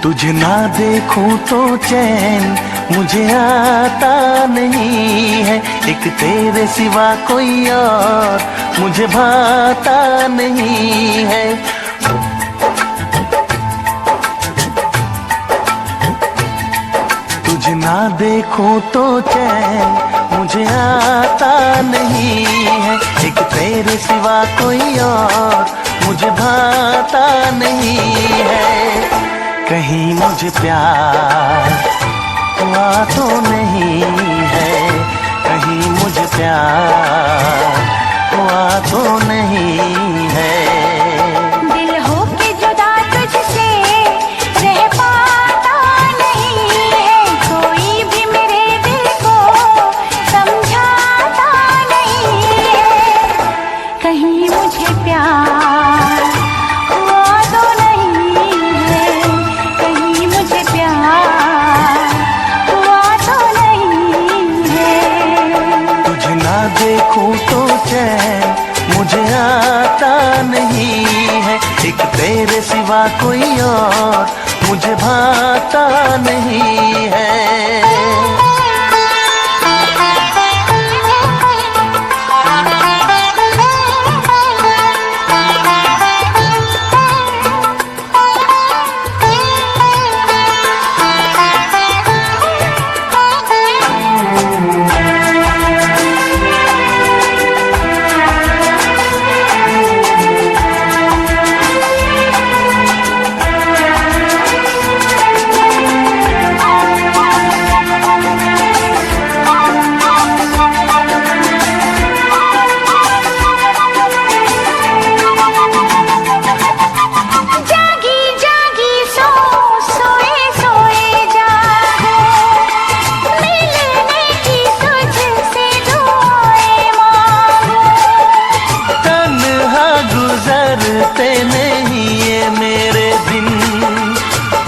तुझे ना देखूं तो चैन मुझे आता नहीं है, एक तेरे सिवा कोई और मुझे भाता नहीं है। तुझे ना देखूं तो चैन मुझे आता नहीं है, एक तेरे सिवा कोई और मुझे भाता नहीं है। कहीं मुझे प्यार हुआ तो नहीं है, कहीं मुझे प्यार हुआ तो नहीं है। दिल हो के जुदा तुझसे रह पाता नहीं है, कोई भी मेरे दिल को समझाता नहीं है। कहीं मुझे प्यार हुआ तो नहीं है, कहीं मुझे प्यार हुआ तो नहीं है। तुझे ना देखूं तो चैन मुझे आता नहीं है, एक तेरे सिवा कोई और मुझे भाता नहीं है। नहीं ये मेरे दिन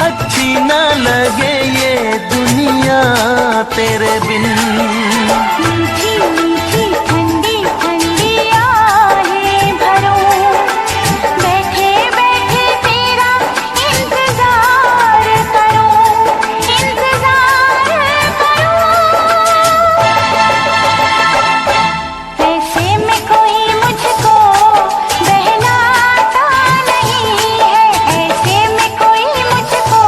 अच्छी ना लगे ये दुनिया तेरे बिन। मीठी मीठी ठंडी ठंडी आहें भरूं, बैठे बैठे तेरा इंतजार करूं, इंतजार करूं। ऐसे में कोई मुझको बहलाता नहीं है, ऐसे में कोई मुझको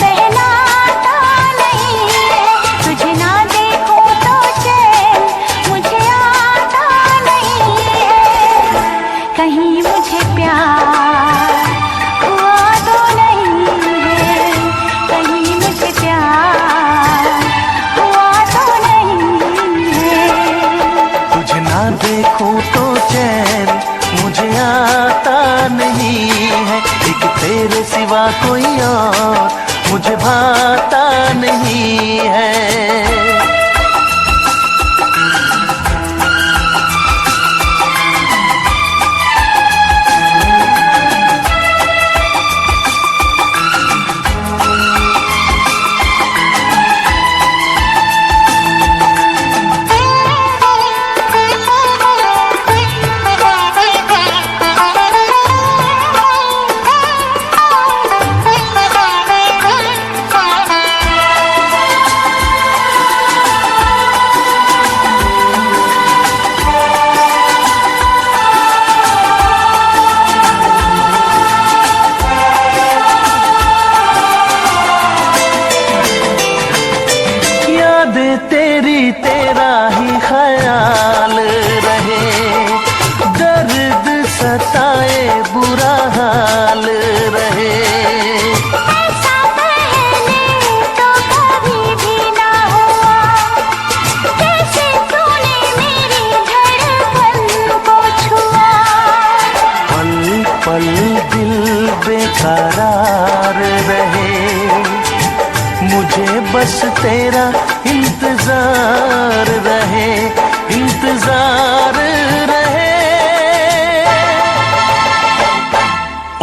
बहलाता नहीं है। तुझे ना देखूं तो चैन मुझे आता नहीं है, कहीं मुझे प्यार हुआ तो नहीं है, कहीं मुझे प्यार हुआ तो नहीं है। तुझे ना देखूं तो चैन मुझे आता नहीं है, एक तेरे सिवा कोई और मुझे भाता नहीं है। तेरी तेरा ही ख्याल रहे, दर्द सताए बुरा हाल रहे। ऐसा पहले तो कभी भी ना हुआ, कैसे तूने मेरी धड़कन को छुआ। पल पल दिल बेकरार रहे, मुझे बस तेरा इंतजार रहे, इंतजार रहे।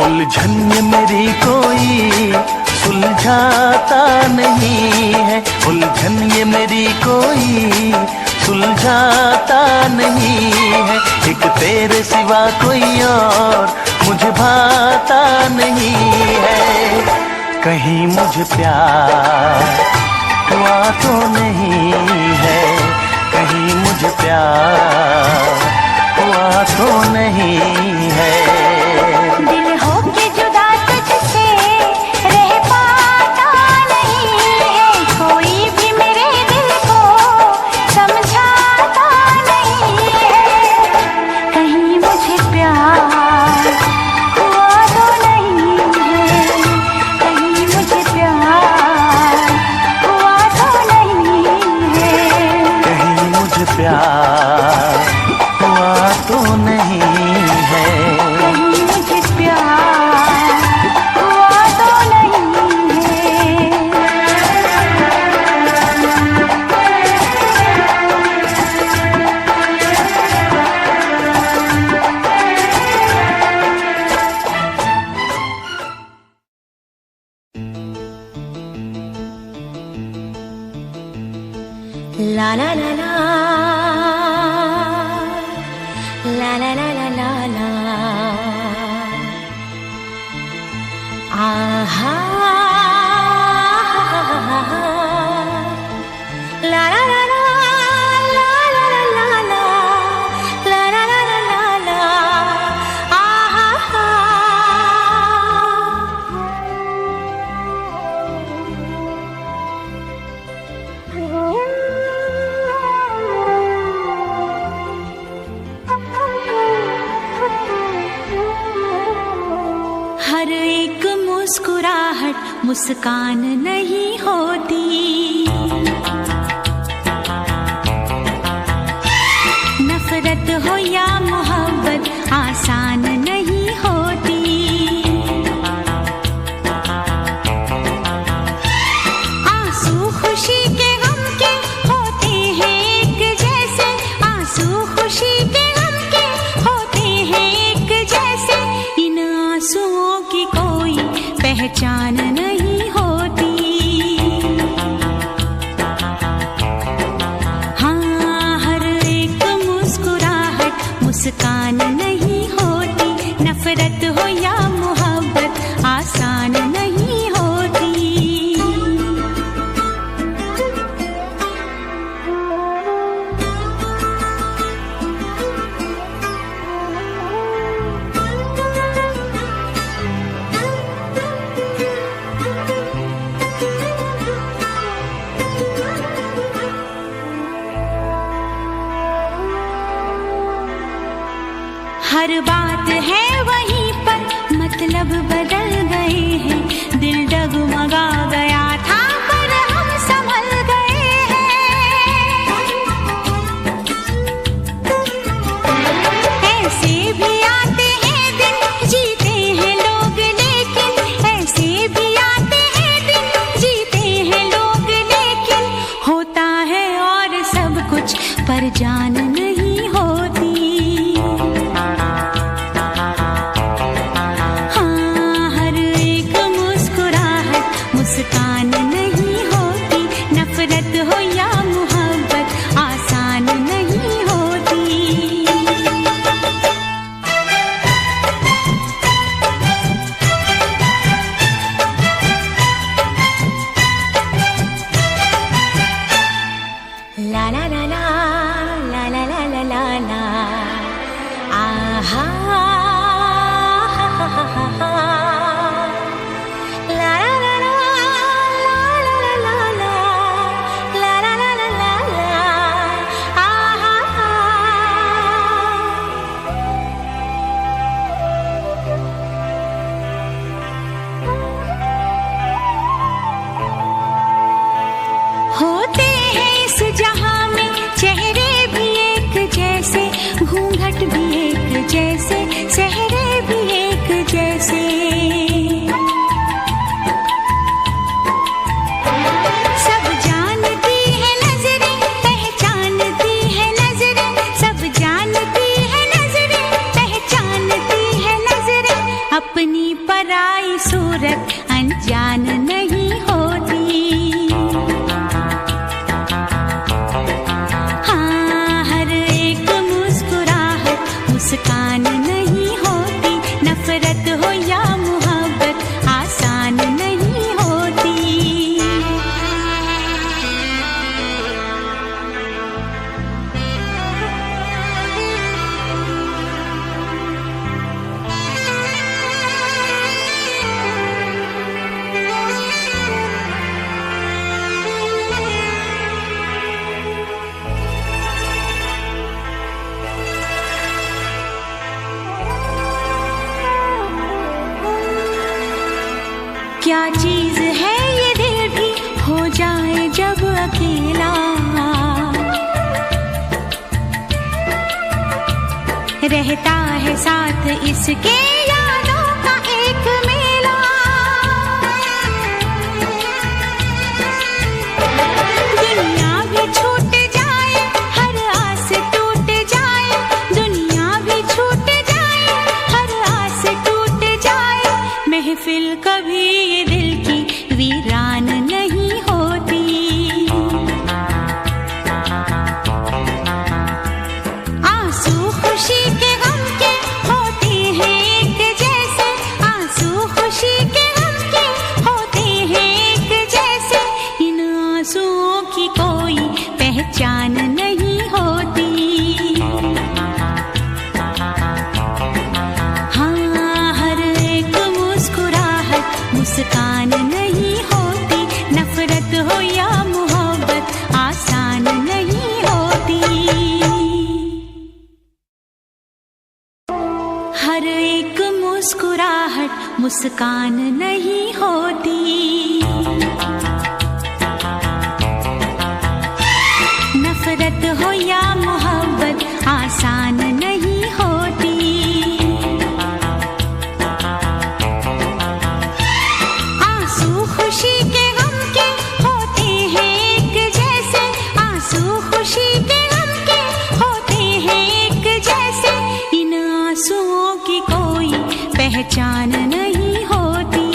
उलझन ये मेरी कोई सुलझाता नहीं है, उलझन ये मेरी कोई सुलझाता नहीं है, एक तेरे सिवा कोई और मुझे भाता नहीं है। कहीं मुझे प्यार हुआ तो नहीं है, कहीं मुझे प्यार हुआ तो नहीं है। दिल हो के जुदा तुझसे रह पाता नहीं है, कोई भी मेरे दिल को समझाता नहीं है। कहीं मुझे प्यार हुआ तो नहीं है, कहीं मुझे प्यार हुआ तो नहीं है। कहीं मुझे प्यार हुआ तो नहीं है, कहीं मुझे प्यार हुआ तो नहीं है। ला ला ला ला ला ला ला ला ला ला आहा ला ला ला ला ला ला ला ला ला ला ला ला ला आहा। हर एक मुस्कुराहट मुस्कान नहीं होती, नफरत हो या मोहब्बत आसान नहीं होती। आंसू खुशी के गम के होते हैं एक जैसे, आंसू खुशी के गम के होते हैं एक जैसे। इन आंसुओं की कोई पहचान नहीं होती। हाँ, हर एक मुस्कुराहट मुस्कान नहीं होती, नफरत हो या मोहब्बत आसान नहीं होती। हर बात है वहीं पर, मतलब बदल गए हैं। दिल डगमगा गया था पर हम संभल गए हैं। ऐसे भी आते हैं दिन, जीते हैं लोग लेकिन, ऐसे भी आते हैं दिन, जीते हैं लोग लेकिन। होता है और सब कुछ पर जान नहीं होती। मुस्कान नहीं होती, नफरत हो या मोहब्बत आसान नहीं होती। ला ला ला ला ला ला ला ला ला ला आहा हा हा हा हा। होते हैं इस जहां में चेहरे भी एक जैसे, घूंघट भी एक जैसे, चेहरे भी एक जैसे। सब जानती है नजरें, पहचानती है नजरें, सब जानती है नजरें, पहचानती है नजरें। अपनी पराई सूरत अनजान नहीं होती। मुस्कान नहीं होती, नफरत हो या मोहब्बत आसान नहीं होती। क्या चीज है ये दिल भी हो जाए जब अकेला, रहता है साथ इसके यादों का एक मेला। दुनिया भी छूट जाए, हर आस टूट जाए, दुनिया भी छूट जाए, हर आस टूट जाए, महफिल कभी ये दिल की वीरान नहीं होती। आंसू खुशी के गम के होते हैं एक जैसे, आंसू खुशी के गम के होते हैं एक जैसे, इन आंसुओं की कोई पहचान नहीं होती। हाँ, हर एक मुस्कुराहट मुस्कान नहीं होती, नफरत हो या मोहब्बत आसान नहीं होती। हर एक मुस्कुराहट मुस्कान नहीं होती, नफरत हो या मोहब्बत आसान नहीं होती। आंसू खुशी के गम के होते हैं एक जैसे, आंसू खुशी के गम के होते हैं एक जैसे, इन आंसुओं की कोई पहचान नहीं होती।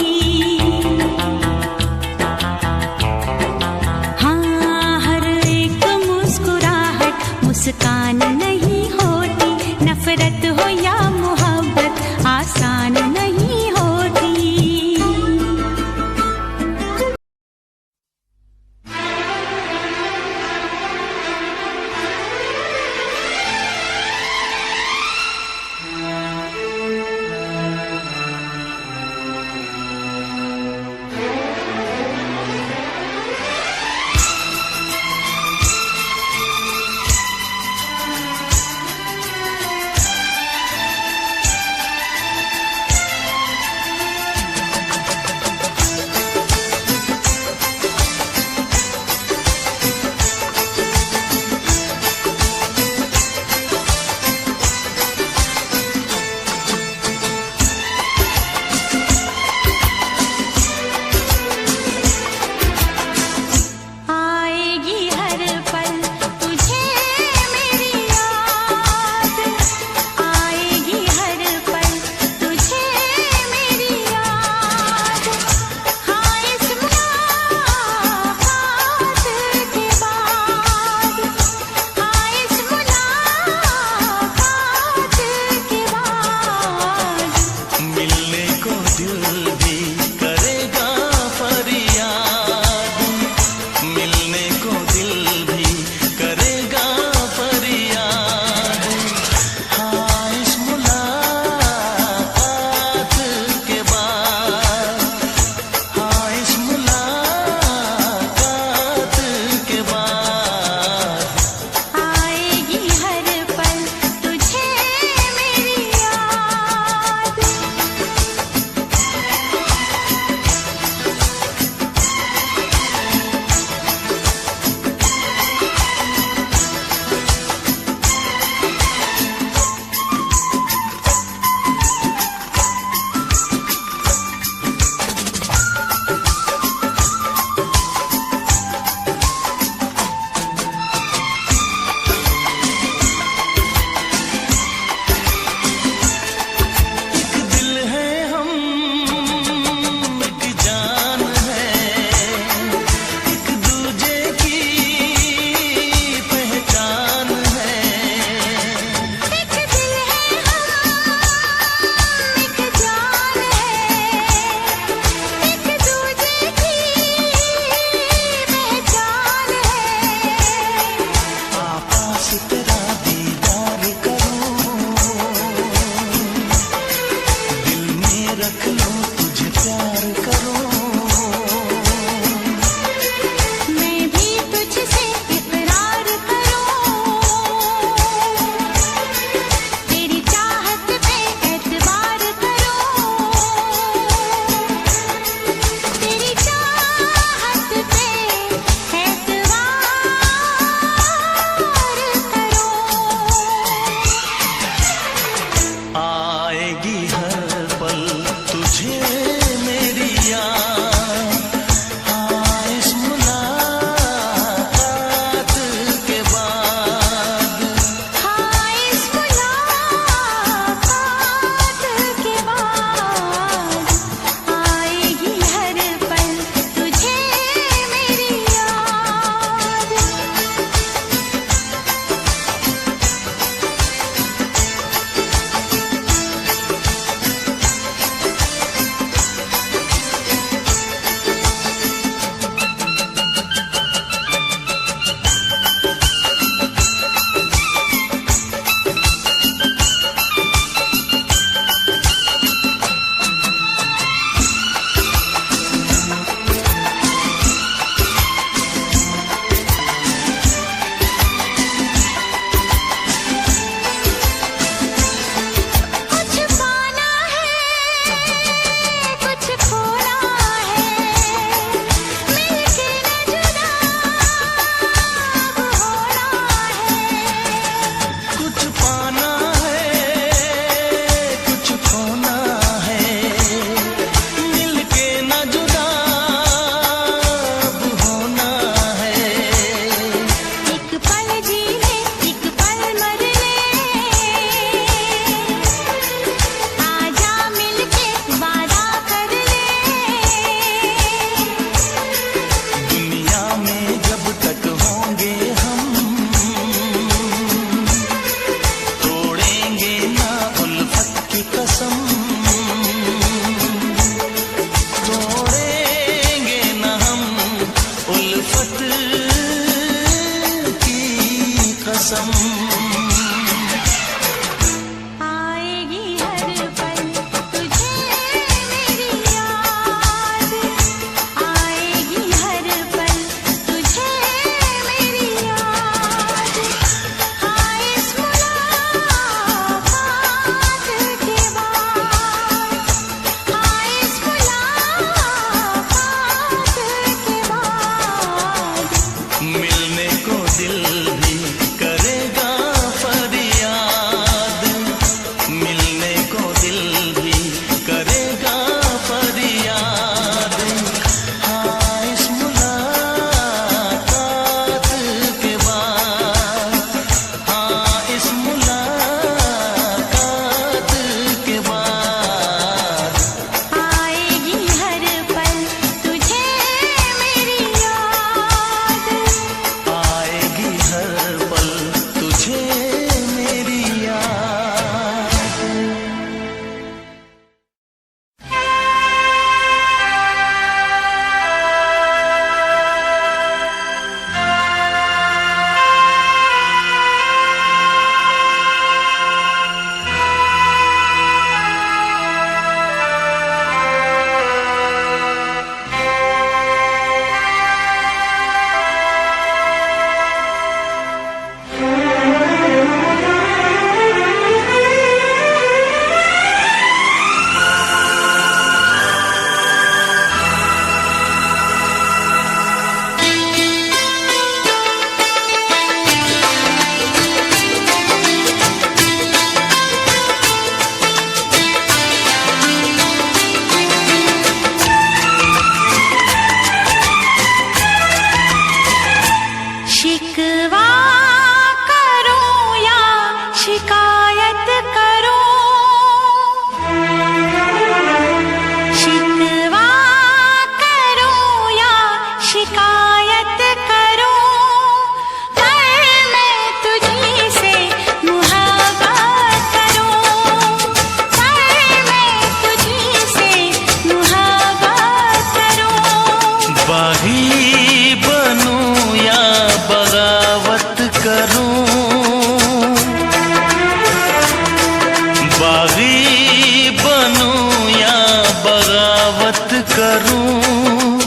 करूं,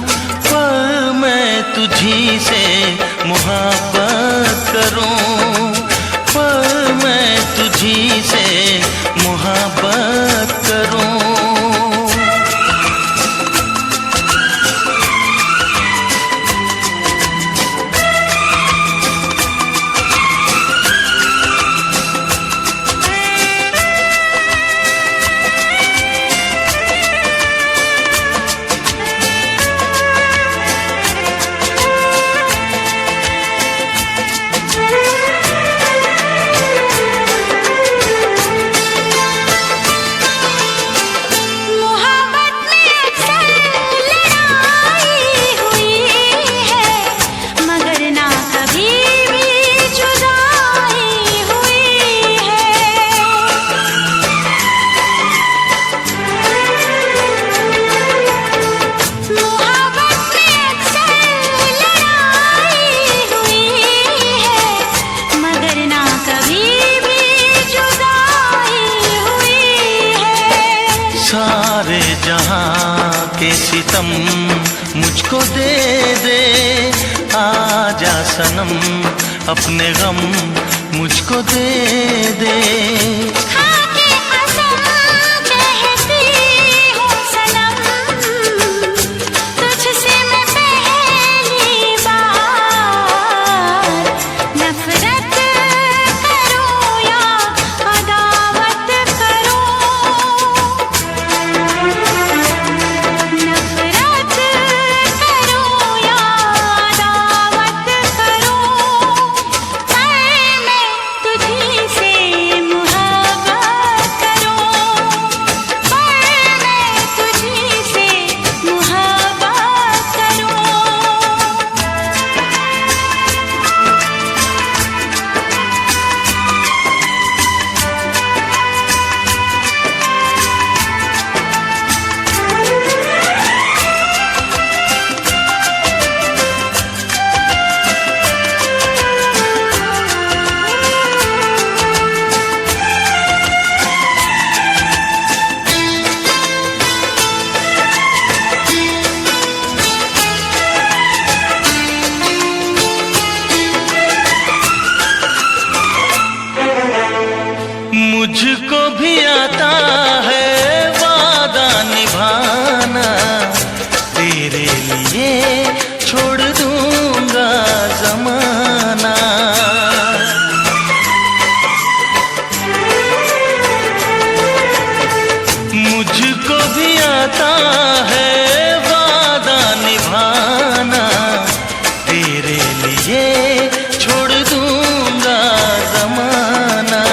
पर मैं तुझी से मोहब्बत करूं, पर मैं तुझी से मोहब्बत करूं। सारे जहां के सितम मुझको दे दे, आजा सनम अपने गम मुझको दे दे। खाके कसम कहती हूँ सनम, तुझसे मैं पहली बार नफरत करूँ या अदावत करूँ, नफरत करूँ या अदावत करूँ, पर मैं तुझी से मोहब्बत करूँ, पर मैं तुझी से मोहब्बत करूँ। मुझको भी आता है वादा निभाना, तेरे लिए छोड़ दूंगा जमाना। मुझको भी आता है वादा निभाना, तेरे लिए छोड़ दूंगा जमाना।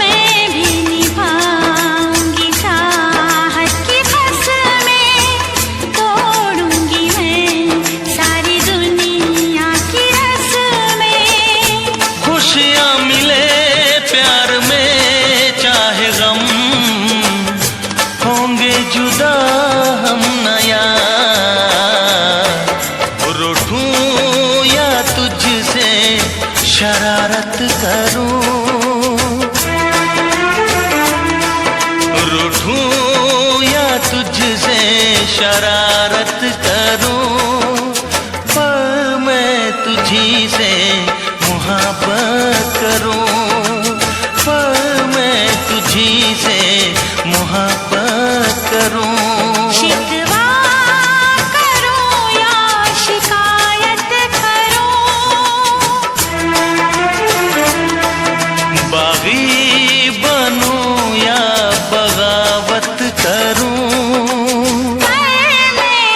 मैं भी निभाऊंगी चाहत की कसमें, तोड़ूंगी मैं सारी दुनिया की रस्में। खुशियाँ मिले प्यार में चाहे गम, होंगे जुदा हम नया। रूठूं या तुझसे शरारत करूं, रूठूं या तुझसे शरारत करूं, पर मैं तुझी से मोहब्बत करूं, पर मैं तुझी से मोहब्बत करूं। शिकवा करूं या शिकायत करूं, बागी बनूं या बगावत करूं, पर मैं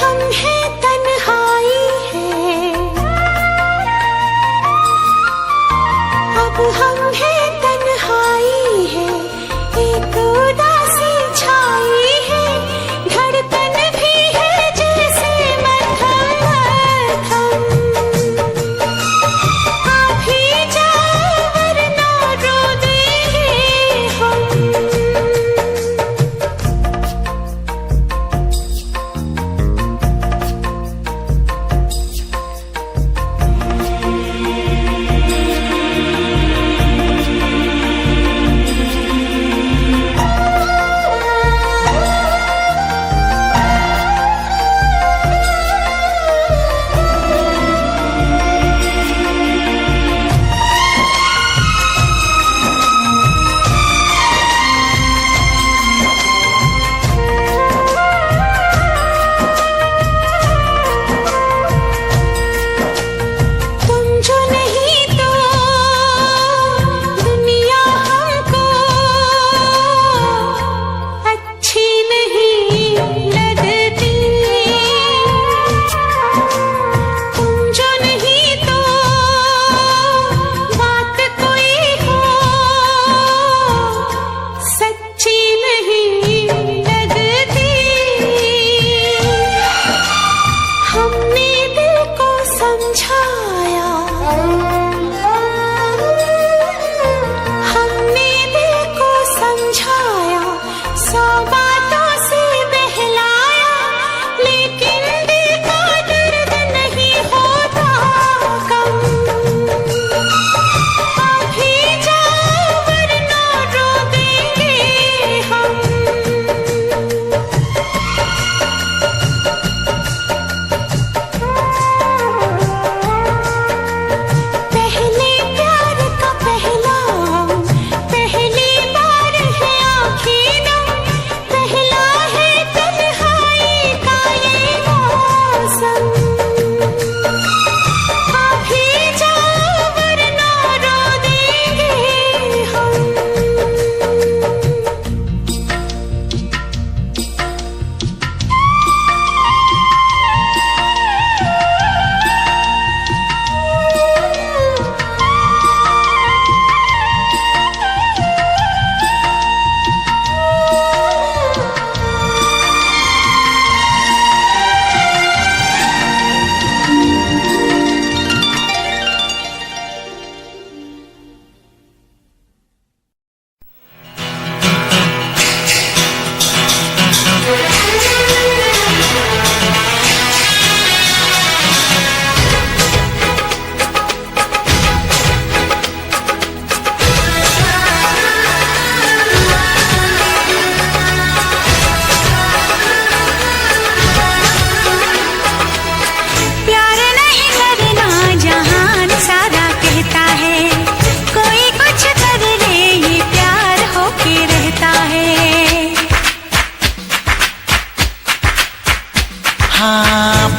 हम हैं तन्हाई है, अब हम हैं तन्हाई है, एक उदासी छाई है, धड़कन भी है जैसे मध्यम मध्यम। आप ही जाओ वरना रो देंगे हम।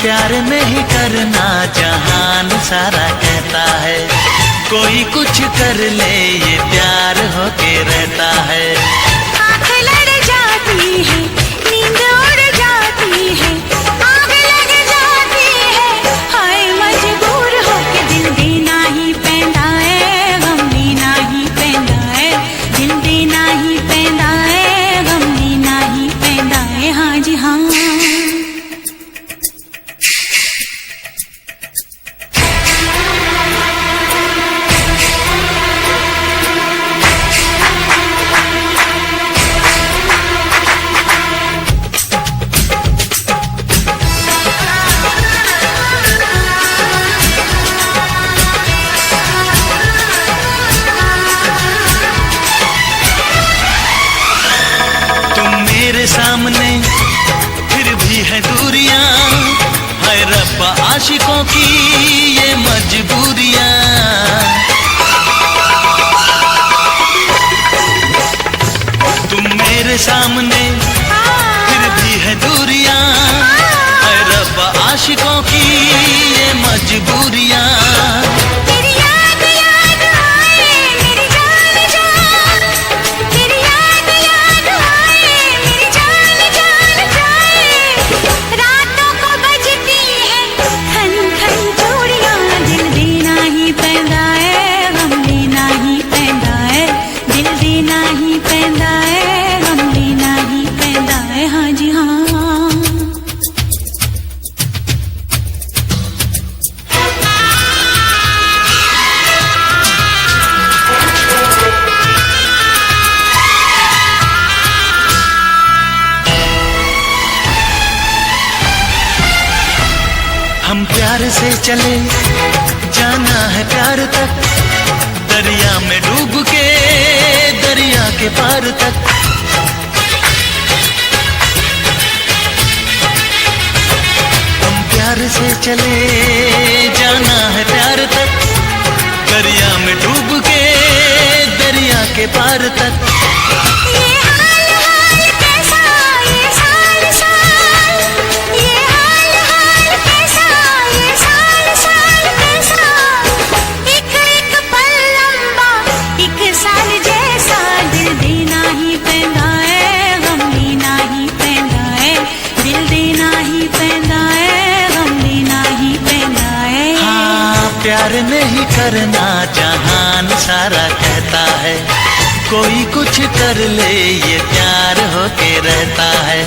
प्यार नहीं करना जहान सारा कहता है, कोई कुछ कर ले ये प्यार होके रहता है। आँख लड़ जाती है, नींद उड़ जाती है, आग लग जाती है, हाय मजबूर होके दिल देना ही पैंदा है, गम देना ही पैंदा है, दिल देना ही पैंदा है, गम देना ही पैंदा है। हाँ जी हाँ। सामने फिर भी है दूरियां, है रब्बा आशिकों की ये मजबूरियां। तुम मेरे सामने फिर भी है दूरियां, है रब्बा आशिकों की ये मजबूरियां। रातों को हम प्यार से चले, जाना है प्यार तक, दरिया में डूब के दरिया के पार तक। हम प्यार से चले, जाना है प्यार तक, दरिया में डूब के दरिया के पार तक। प्यार नहीं करना जहान सारा कहता है, कोई कुछ कर ले ये प्यार होके रहता है।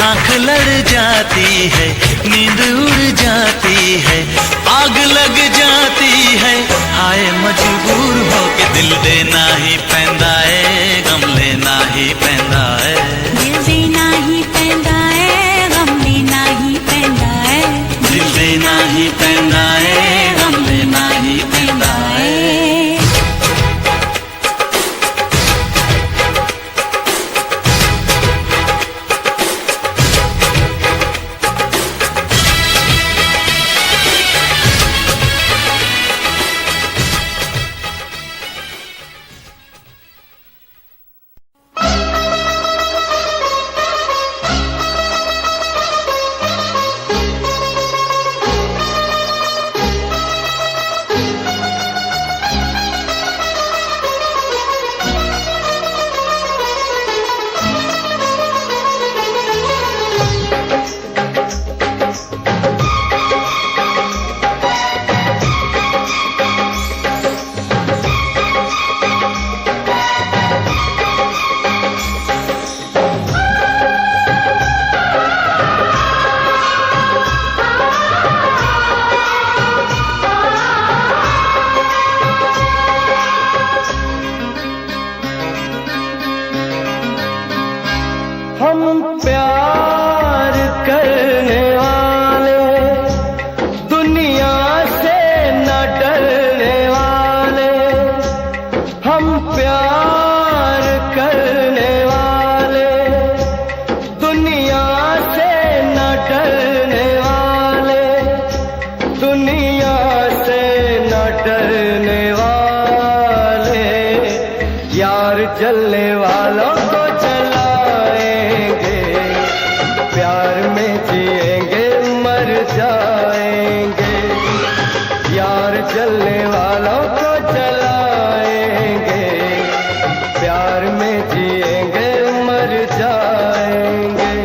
आंख लड़ जाती है, नींद उड़ जाती है, आग लग जाती है, हाय मजबूर होके दिल देना ही पैंदा है, गम लेना ही पैंदा है। दिल देना ही पैंदा है, गम लेना ही पैंदा है। दिल देना ही पैंदा है, गम लेना ही पैंदा है। जलने वालों को जलाएंगे, प्यार में जिएंगे मर जाएंगे। यार जलने वालों को जलाएंगे, प्यार में जिएंगे मर जाएंगे।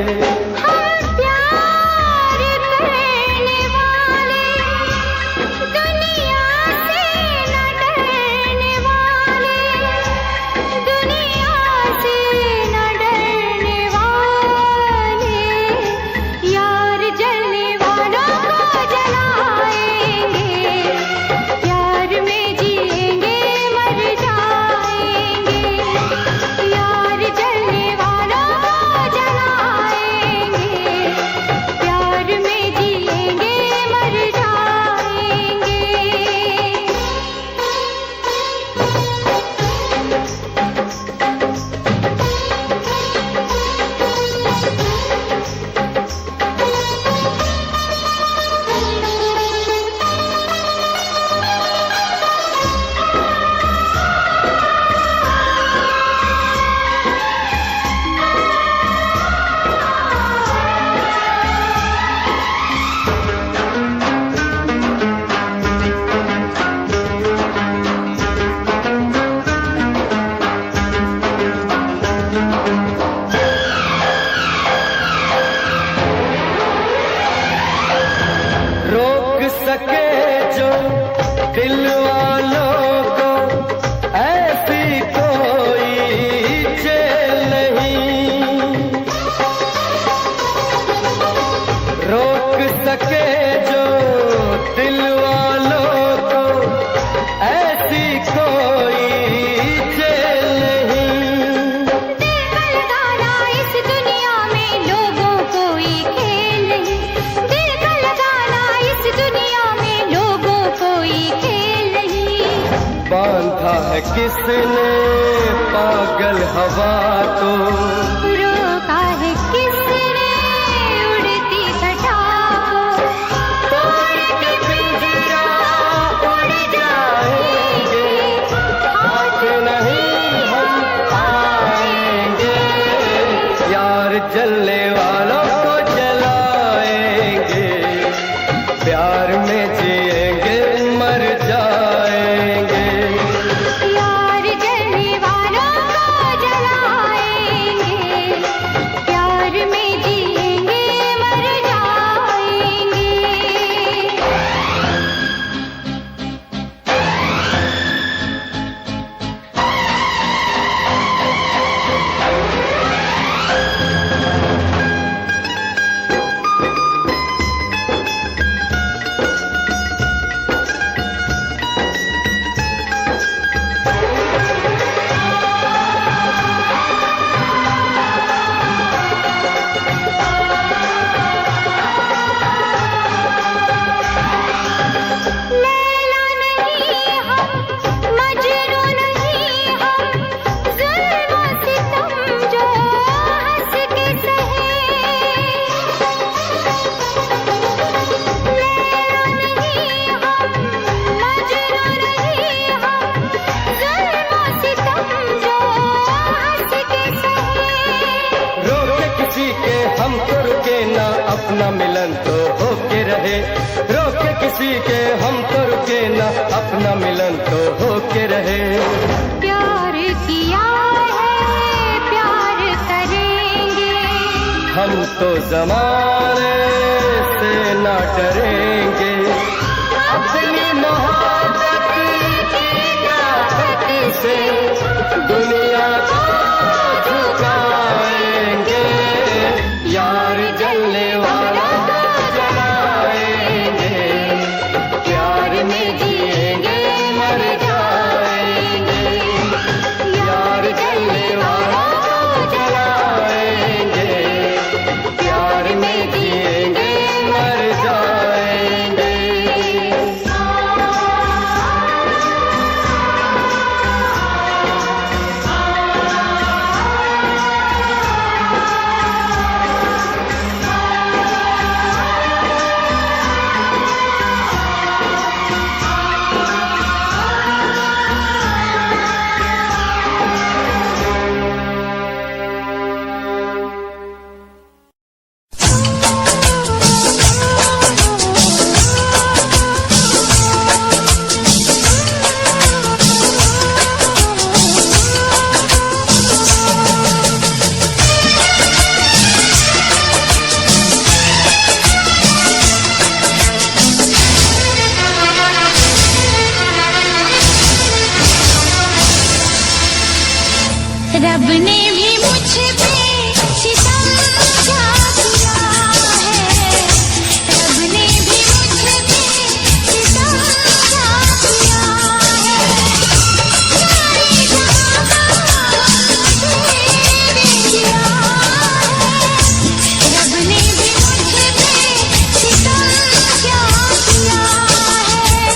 सके जो दिल वालों को ऐसी कोई जेल नहीं, रोक सके जो दिल वालों को ऐसी कोई जेल नहीं। दिल का लगाना इस दुनिया में लोगों कोई खेल नहीं, दिल का लगाना इस है किसने पागल हवा को, रोका है किसने उड़ती घटा को, तोड़ के पिंजरा उड़ जाएंगे, हाथ नहीं हम आएंगे, यार जलने वालों को जलाएंगे, प्यार में जिएंगे मर जाएंगे, यार जलने वालों को जलाएंगे, प्यार में जिएंगे मर जाएंगे। लैला नहीं हम, मजनू नहीं हम, ज़ुल्म सितम जो हंस के सहे। लैला नहीं हम, मजनू नहीं हम, ज़ुल्म सितम जो हंस के सहे। रोके किसी के हम तो रुके ना, अपना मिलन तो होके रहे, रोके किसी के हम तो रुके ना, अपना मिलन तो होके रहे, प्यार किया है प्यार करेंगे, हम तो जमाने से ना डरेंगे, अपनी मोहब्बत की ताकत से दुनिया को झुकाएंगे, यार जलने वाला को जलाएंगे, प्यार में जिएंगे मर जाएंगे, यार जलने वाला को जलाएंगे, प्यार में जिएंगे मर जाएंगे। रब ने भी मुझ पे सितम क्या किया है, रब ने भी मुझ पे सितम क्या किया है, सारी जहां मुझे किया है, रब ने भी मुझ पे सितम क्या किया है।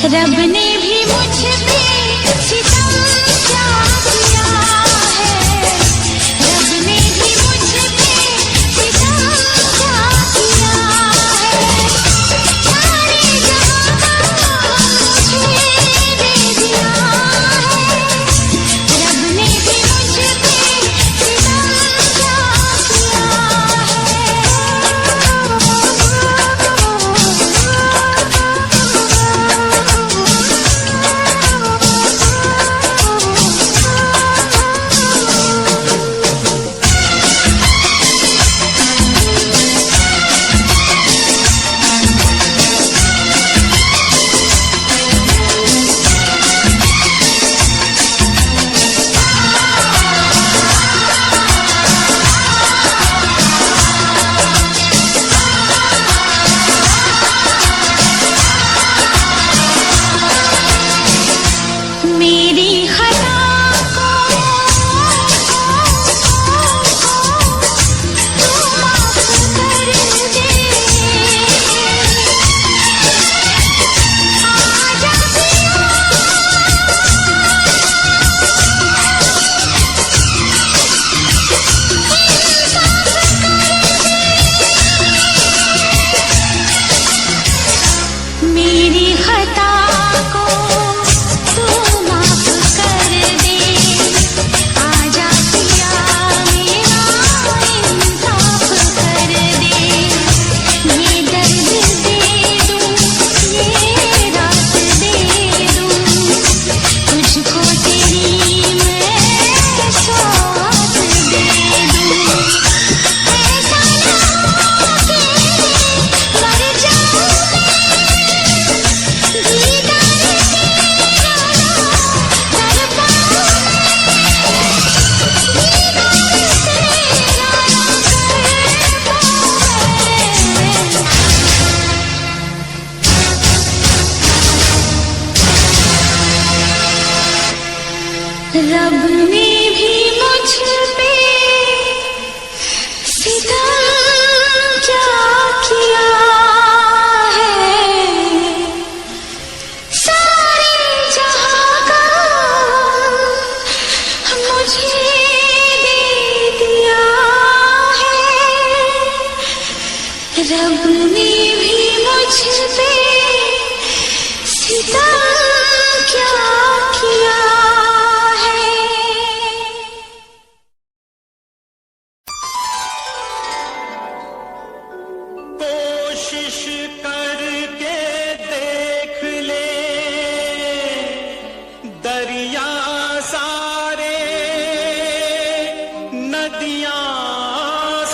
रब ने भी मुझ पे सितम क्या किया है, रब ने भी मुझ पे सितम क्या किया है। सारे जहां का मुझे दे दिया है, रब ने भी मुझ पे सितम क्या किया मेरी खता को तू माफ कर दे, आजा मेरी खता को तू माफ कर दे, आजा पिया मेरा इंसाफ कर दे। ये दर्द दे दूं, ये रात दे दूं, तुझको तेरी मैं सौगात दे दूं। ऐसा ना हो कि मर जाऊं रब ने भी मुझ पे सितम क्या किया है, सारे जहां का मुझे दे दिया है, रब ने भी मुझ पे सितम क्या किया है। कोशिश करके देख ले दरिया सारे, नदियां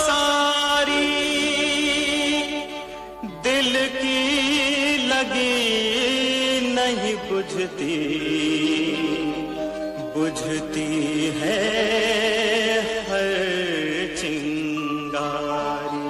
सारी, दिल की लगी नहीं बुझती, बुझती है हर चिंगारी।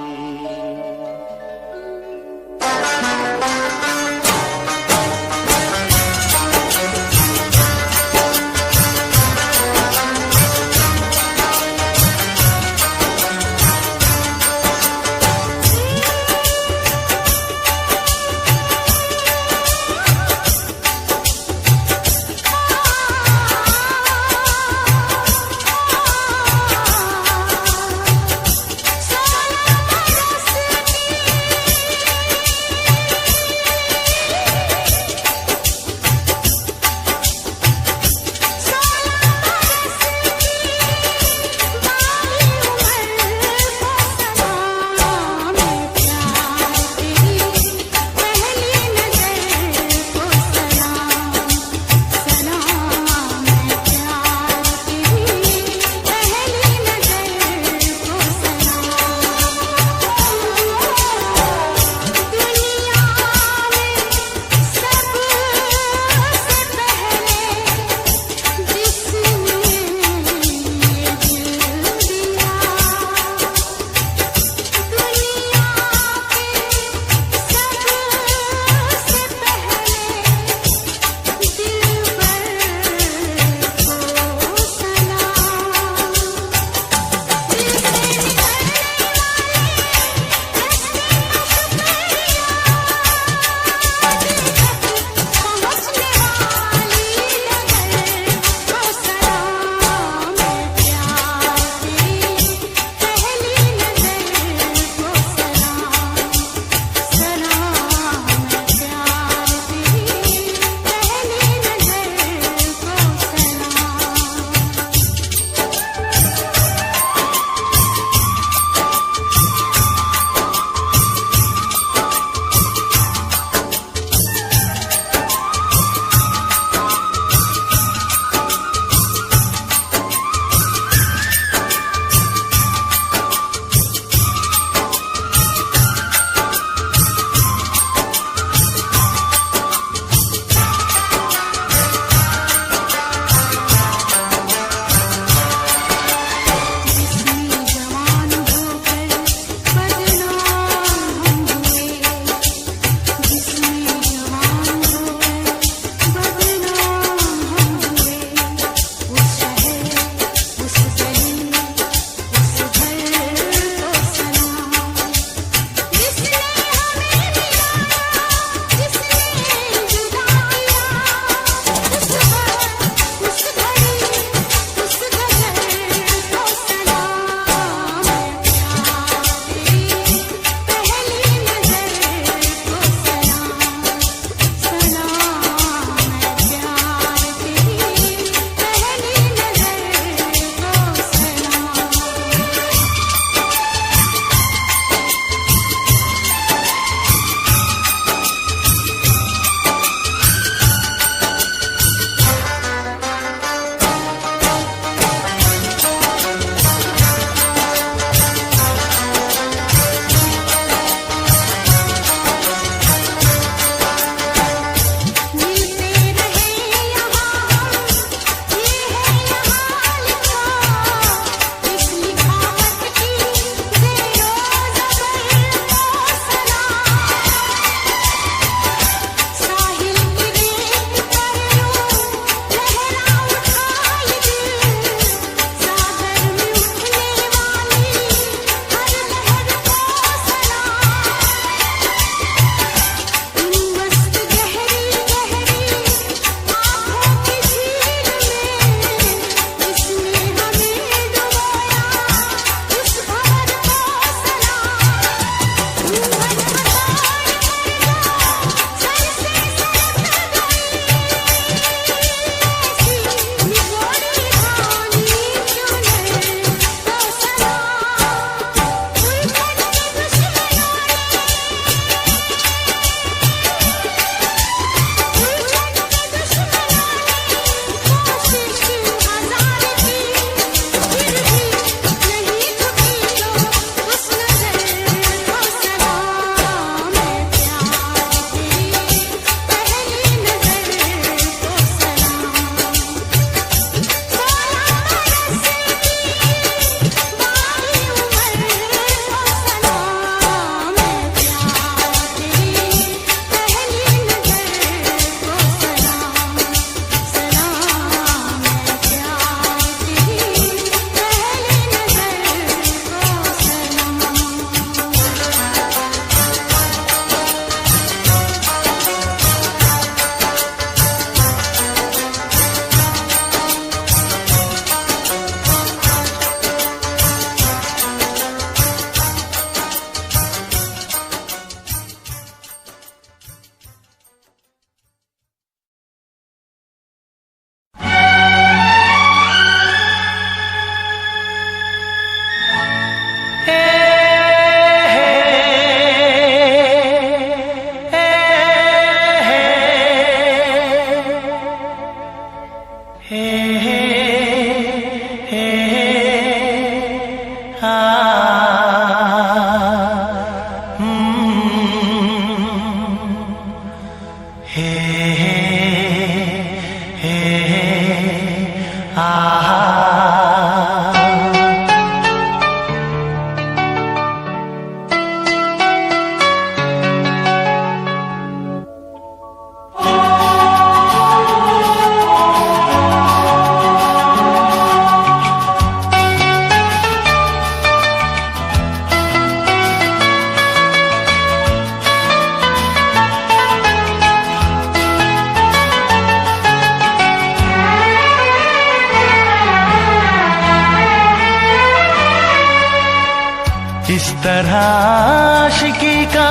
तरह आशिकी का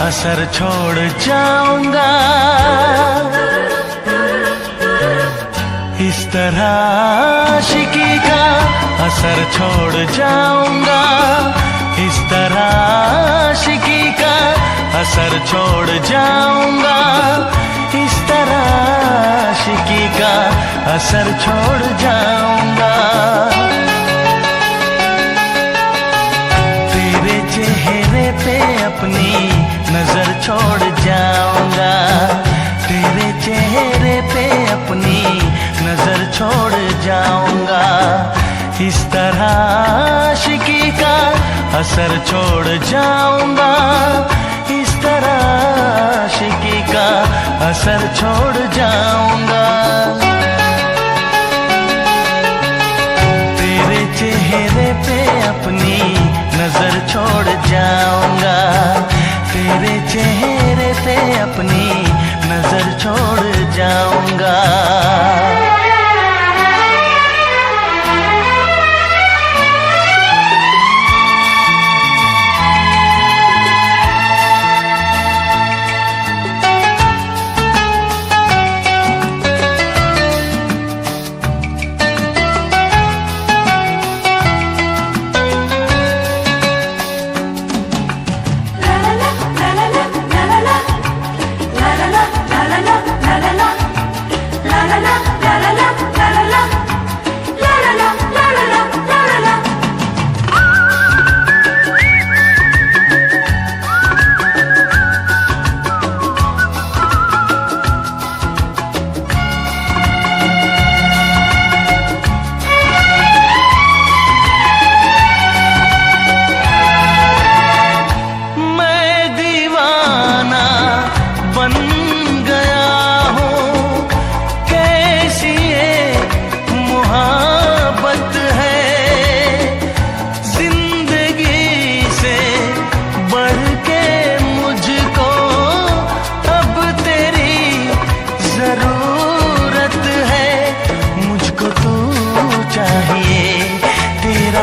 असर छोड़ जाऊंगा, इस तरह आशिकी का असर छोड़ जाऊंगा, इस तरह आशिकी का असर छोड़ जाऊंगा, इस तरह आशिकी का असर छोड़ जाऊंगा। तेरे चेहरे पे अपनी नजर छोड़ जाऊंगा, तेरे चेहरे पे अपनी नजर छोड़ जाऊंगा, इस तरह आशिकी का असर छोड़ जाऊंगा, इस तरह आशिकी का असर छोड़ जाऊंगा। तेरे चेहरे पे अपनी नजर छोड़ जाऊंगा, तेरे चेहरे पे अपनी नजर छोड़ जाऊंगा।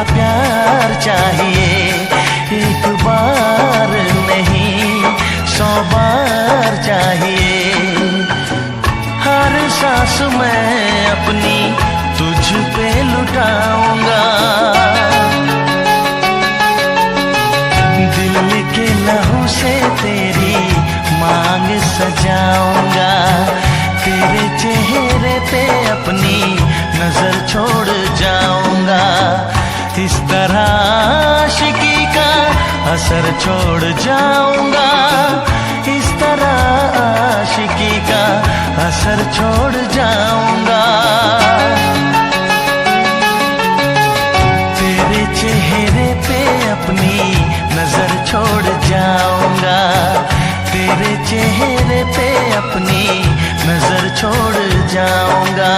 प्यार चाहिए, एक बार नहीं 100 बार चाहिए, हर सांस मैं अपनी तुझ पे लुटाऊंगा, दिल के लहू से तेरी मांग सजाऊंगा, तेरे चेहरे पे अपनी नजर छोड़ जाऊंगा, इस तरह आशिकी का असर छोड़ जाऊंगा, इस तरह आशिकी का असर छोड़ जाऊंगा। तेरे चेहरे पे अपनी नजर छोड़ जाऊंगा, तेरे चेहरे पे अपनी नजर छोड़ जाऊंगा।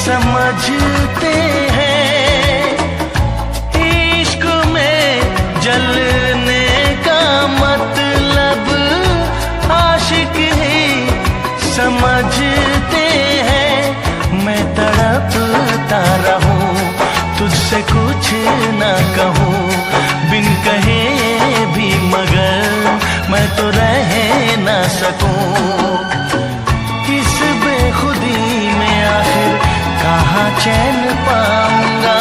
समझते हैं इश्क में जलने का मतलब आशिक ही समझते हैं। मैं तड़पता रहूं तुझसे कुछ ना कहूं, बिन कहे भी मगर मैं तो रह ना सकूं। इस बेखुदी में आखिर कहाँ चैन पाऊंगा,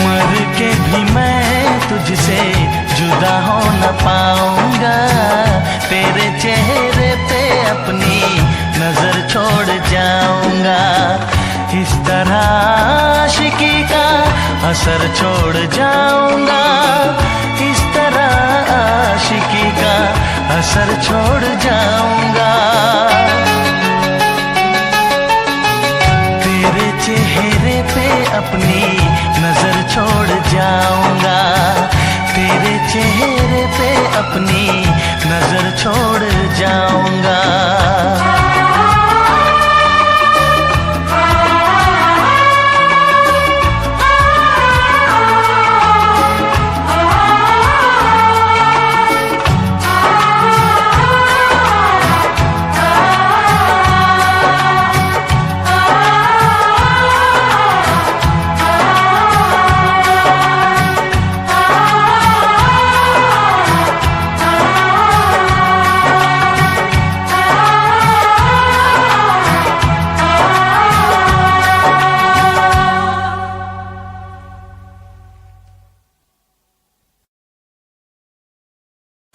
मर के भी मैं तुझसे जुदा हो न पाऊंगा। असर छोड़ जाऊंगा, इस तरह आशिकी का असर छोड़ जाऊंगा। तेरे चेहरे पे अपनी नजर छोड़ जाऊंगा, तेरे चेहरे पे अपनी नजर छोड़ जाऊंगा।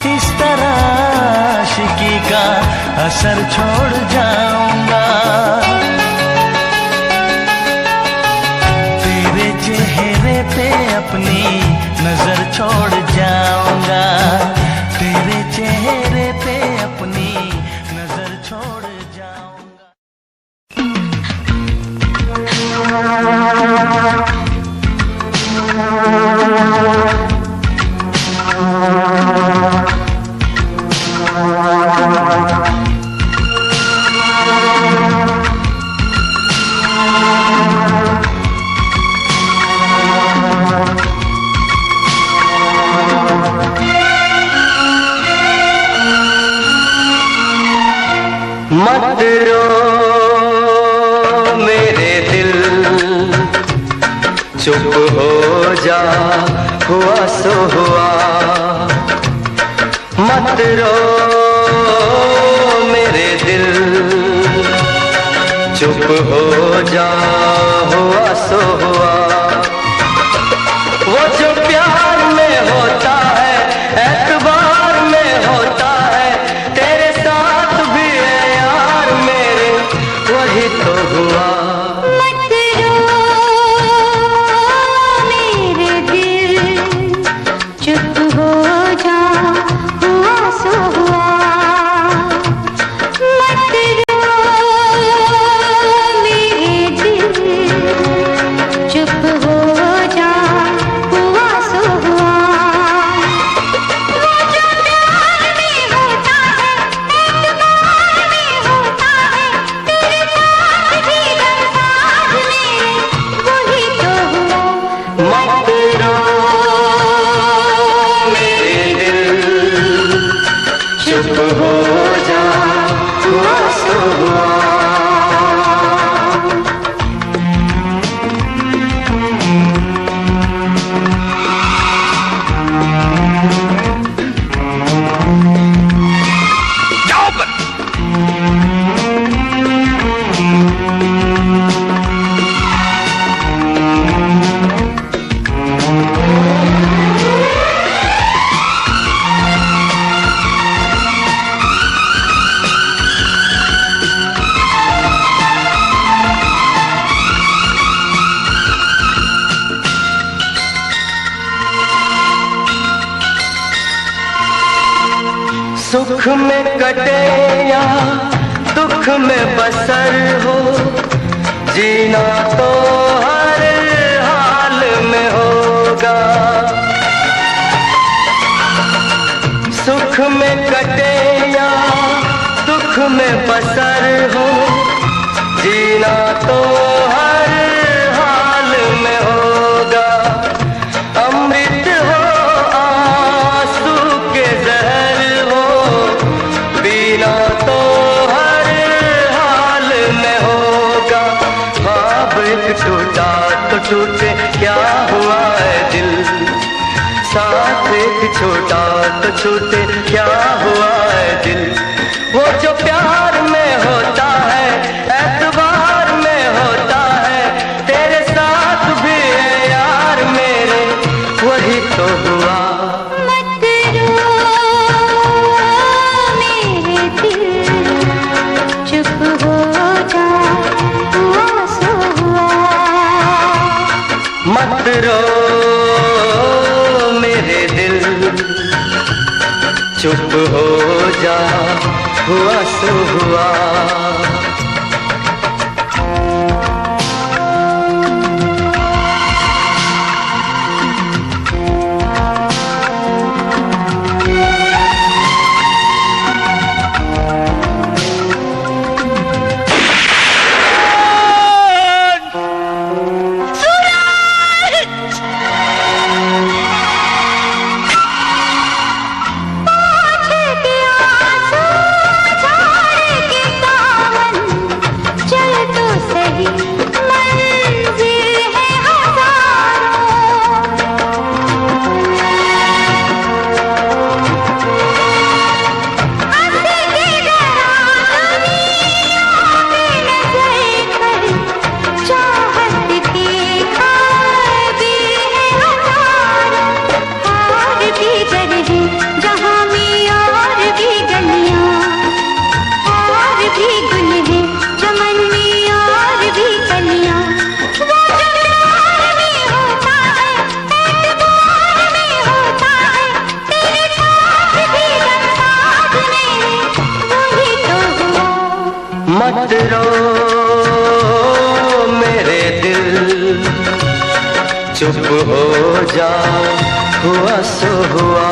इस तरह आशिकी का असर छोड़ जाऊंगा, तेरे चेहरे पे अपनी नजर छोड़ जाऊंगा, तेरे चेहरे पे अपनी नजर छोड़ जाऊंगा। मत रो मेरे दिल, चुप हो जा, हुआ सो हुआ। मत रो मेरे दिल, चुप हो जा, हुआ सो हुआ। वो जो प्यार में होता है, एतबार में होता है, तेरे साथ भी है यार मेरे, वही तो हुआ। मत रो मेरे दिल, चुप हो जा, हुआ सो हुआ। मत रो मेरे दिल, चुप हो जा, हुआ सो हुआ। वो जो प्यार में होता है, एतबार में होता है, तेरे साथ भी गमसाज मेरे, वही तो हुआ। मत रो मेरे दिल, चुप हो जा, हुआ सो हुआ। सुख में कटे या दुख में बसर हो, जीना तो हर हाल में होगा। सुख में कटे या दुख में बसर हो, जीना तो हर हाल में होगा। अमृत हो आंसू के जहर हो, पीना तो हर हाल में होगा। ख्वाब एक टूटा तो टूटे, क्या हुआ है दिल, साथ एक छोटा तो छूटे, क्या हुआ है दिल। वो जो प्यार में होता है, एतबार में होता है, तेरे साथ भी है यार मेरे, वही तो हुआ। मत रो मेरे दिल, चुप हो जा, हुआ सो हुआ। मत रो चुप हो जा, हुआ सो हुआ। मत रो मेरे दिल, चुप हो जा, हुआ सो हुआ।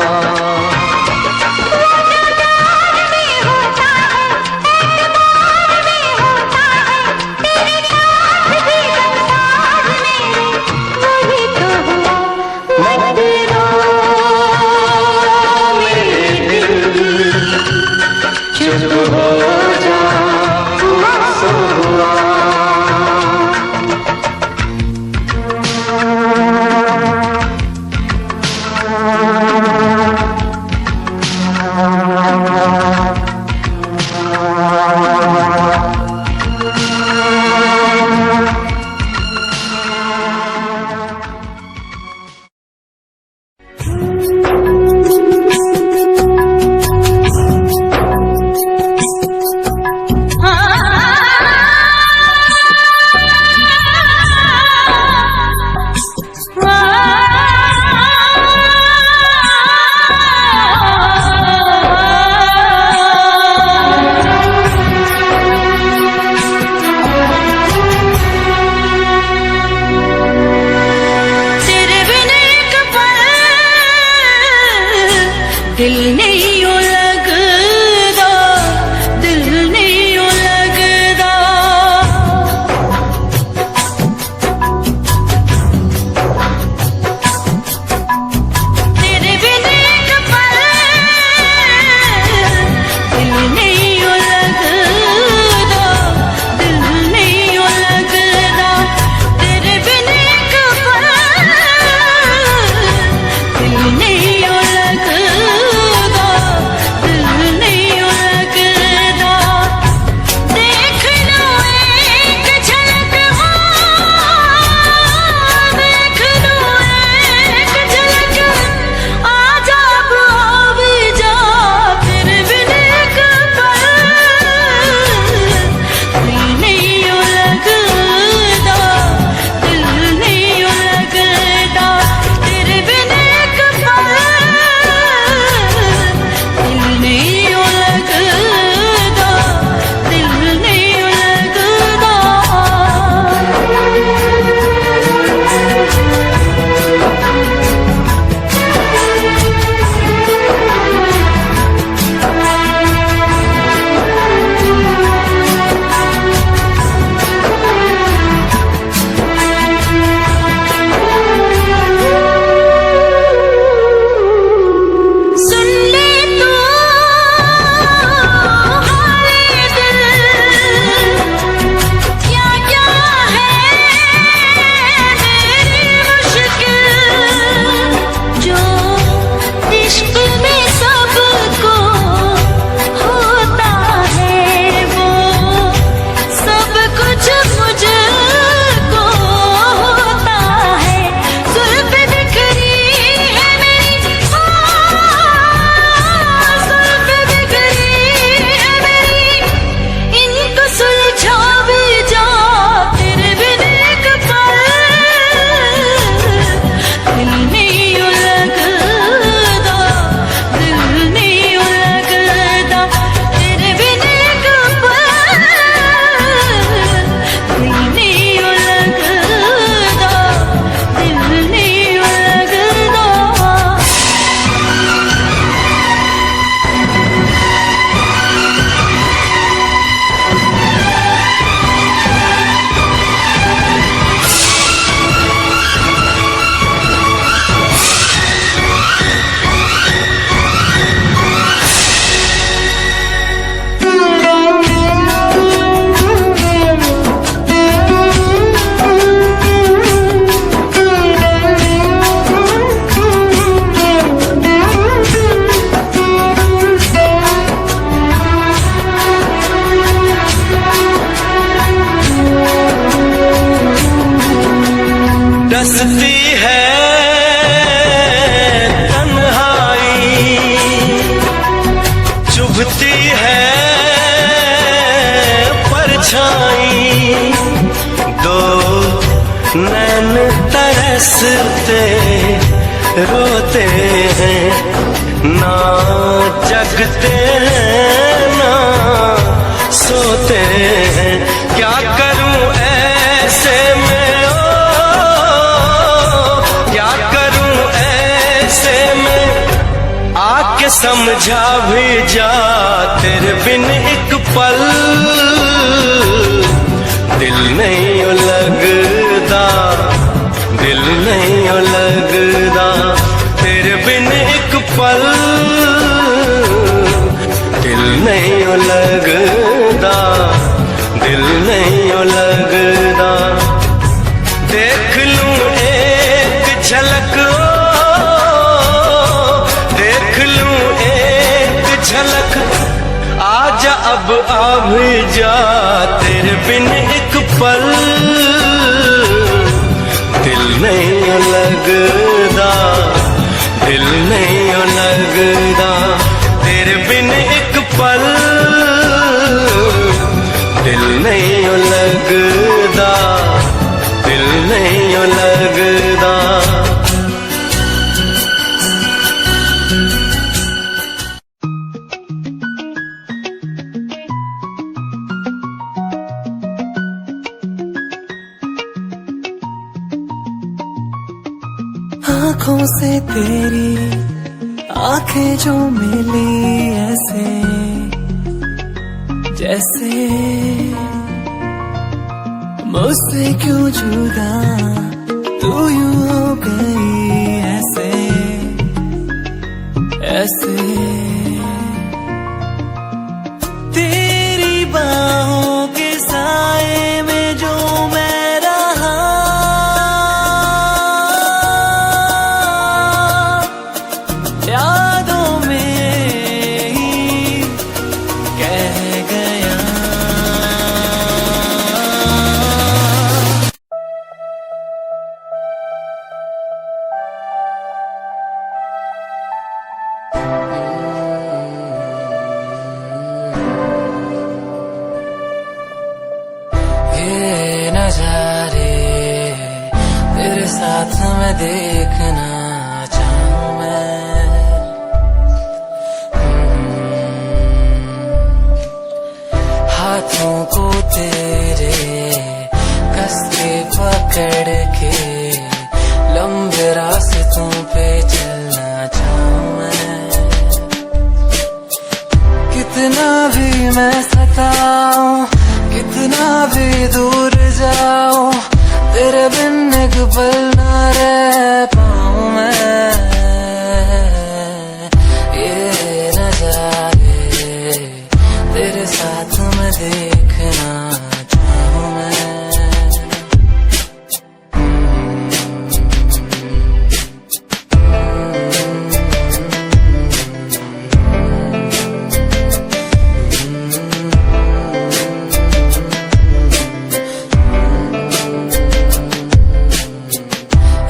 दो नैन तरसते रोते हैं, ना जगते हैं ना सोते हैं। क्या करूं ऐसे में क्या करूं ऐसे में, आके समझा भी जा तेरे बिन एक पल दिल नहीं लगदा, दिल नहीं लगदा तेरे बिन एक पल दिल नहीं लगदा, दिल नहीं लगदा। देख लूं एक झलक देख लूं एक झलक, आजा अब आ भी जा तेरे बिन एक पल दिल नहीं लगदा, दिल नहीं लगदा तेरे बिन एक पल दिल नहीं लगदा, दिल नहीं लगदा। आँखों से तेरी आंखें जो मिली ऐसे जैसे मुझसे क्यों जुदा तू यूं हो गई ऐसे ऐसे। तेरी बाहों के साए में जो मैं रहा, यादों में ही कह गया। ये नजारे तेरे साथ में देखना चाहूं मैं, हाथों को तेरे कस के पकड़ के लंबे रास्तों पे चलना चाहूं मैं। कितना भी मैं सताऊं, कितना भी दूर जाऊं, तेरे बिन एक पल ना रह पाऊं मैं। ये नजारे तेरे साथ में देखना चाहूं मैं।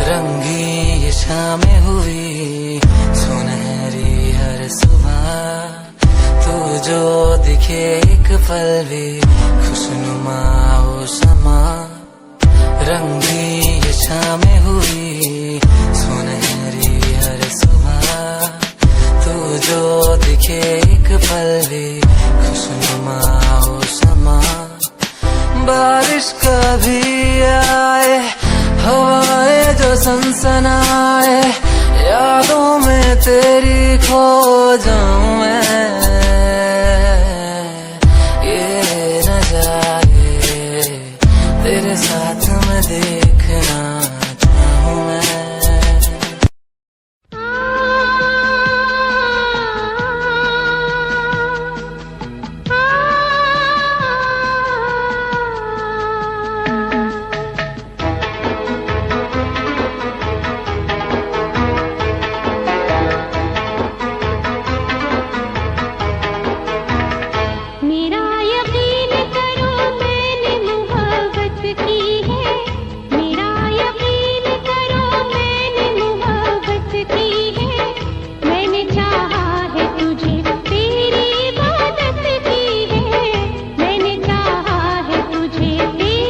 रंगी ये शामें हुई सुनहरी हर सुबह, तू जो दिखे एक पल भी खुशनुमा हो समा। रंगी ये शामें हुई सुनहरी हर सुबह, तू जो दिखे एक पल भी खुशनुमा हो समा। बारिश कभी आए, हवाएं जो सनसनाए, यादों में तेरी खो जाऊं मैं। ये नजारे तेरे साथ में देखना चाहूं मैं। मेरा यकीन करो मैंने मोहब्बत की है, मेरा यकीन करो मैंने मोहब्बत की है। मैंने चाहा है तुझे तेरी इबादत की है, मैंने चाहा है तुझे तेरी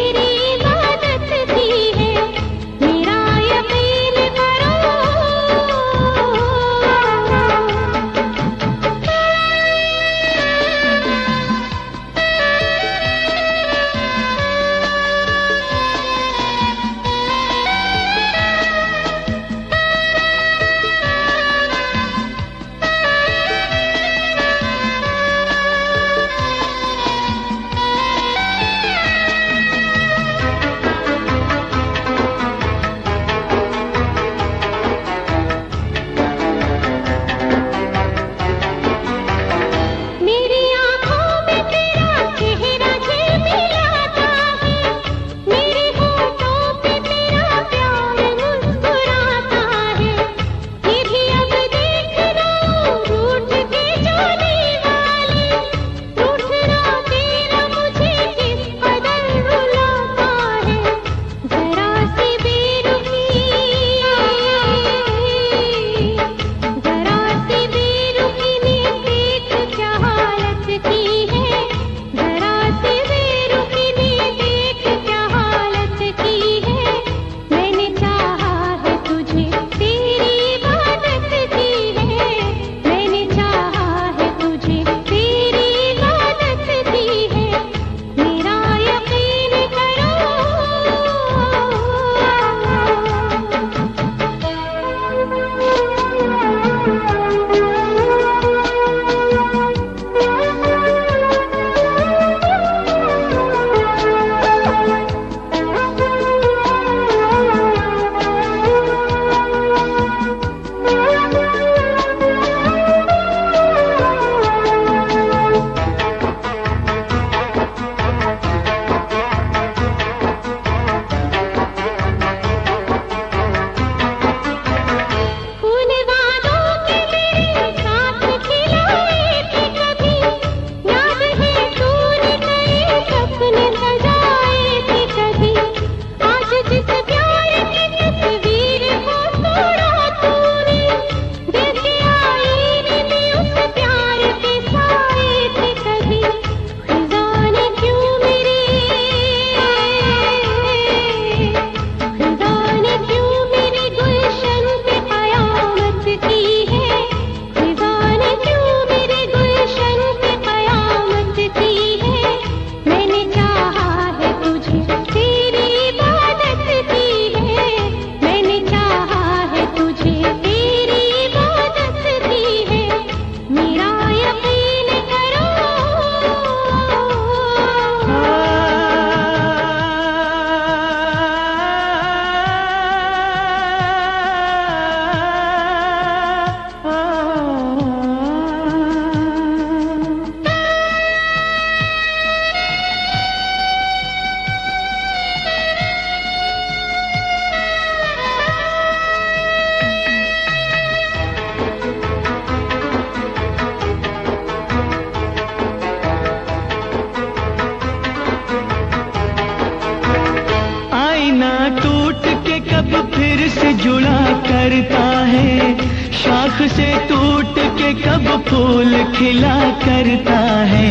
फिर से जुड़ा करता है, शाख से टूट के कब फूल खिला करता है।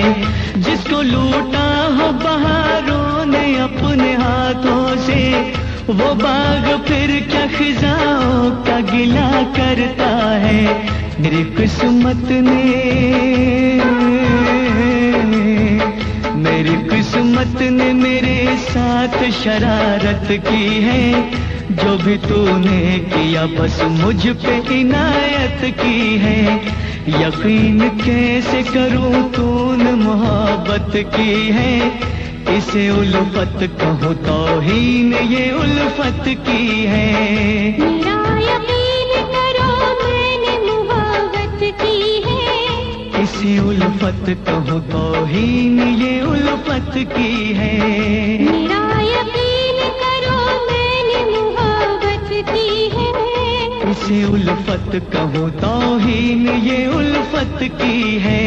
जिसको लूटा हो बहारों ने अपने हाथों से, वो बाग फिर क्या खिजाओं का गिला करता है। मेरी किस्मत ने मेरे साथ शरारत की है। जो भी तूने किया बस मुझ पे इनायत की है। यकीन कैसे करूं तूने मोहब्बत की है। इसे उल्फत कहूँ तौहीन ये उल्फत की है। मेरा यकीन करो मैंने मोहब्बत की है। इसे उल्फत कहूँ तौहीन ये उल्फत की है। मेरा यकीन करो मैंने मोहब्बत की है। इसे उल्फत कहूँ तौहीन ये उल्फत की है।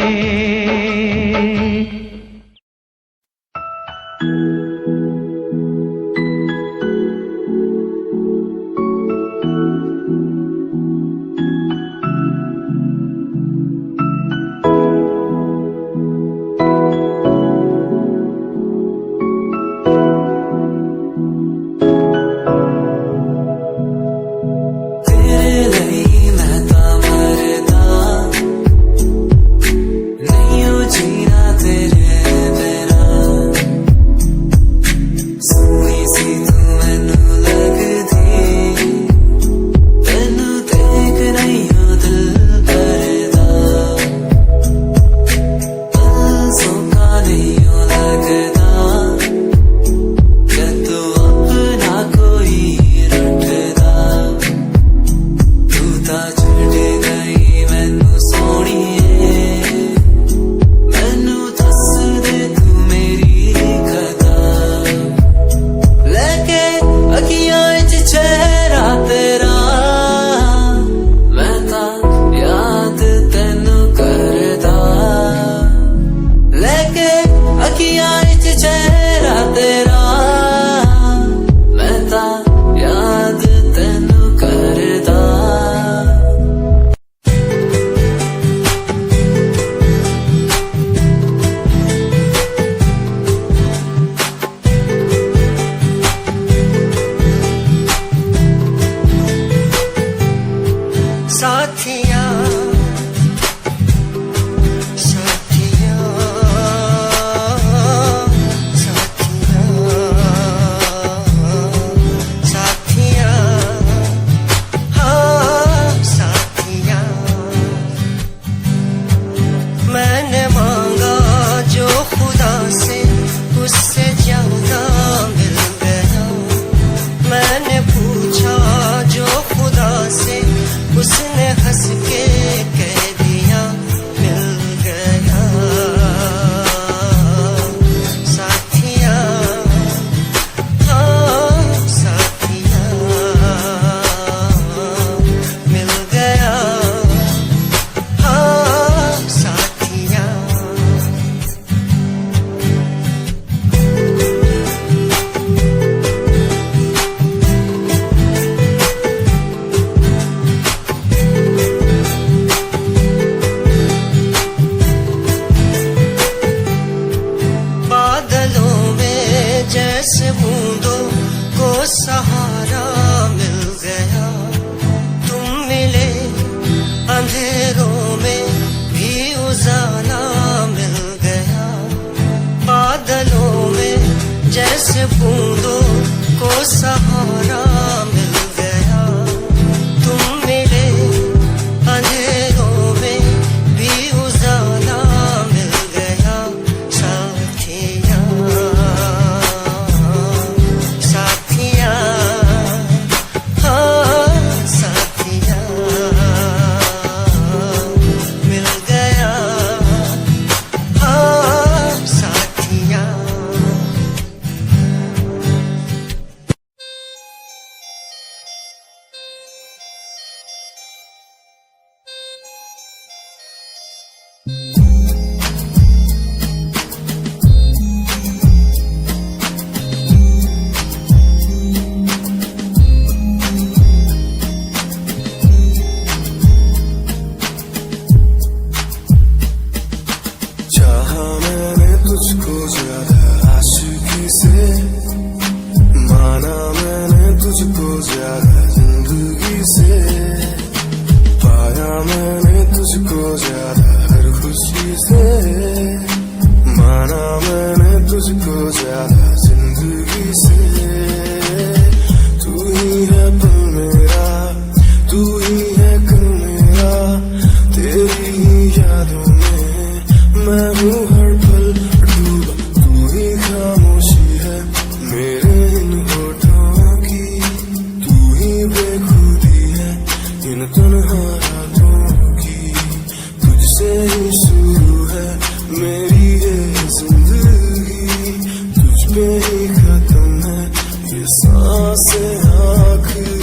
पे ही खत्म है ये सांस आखिरी।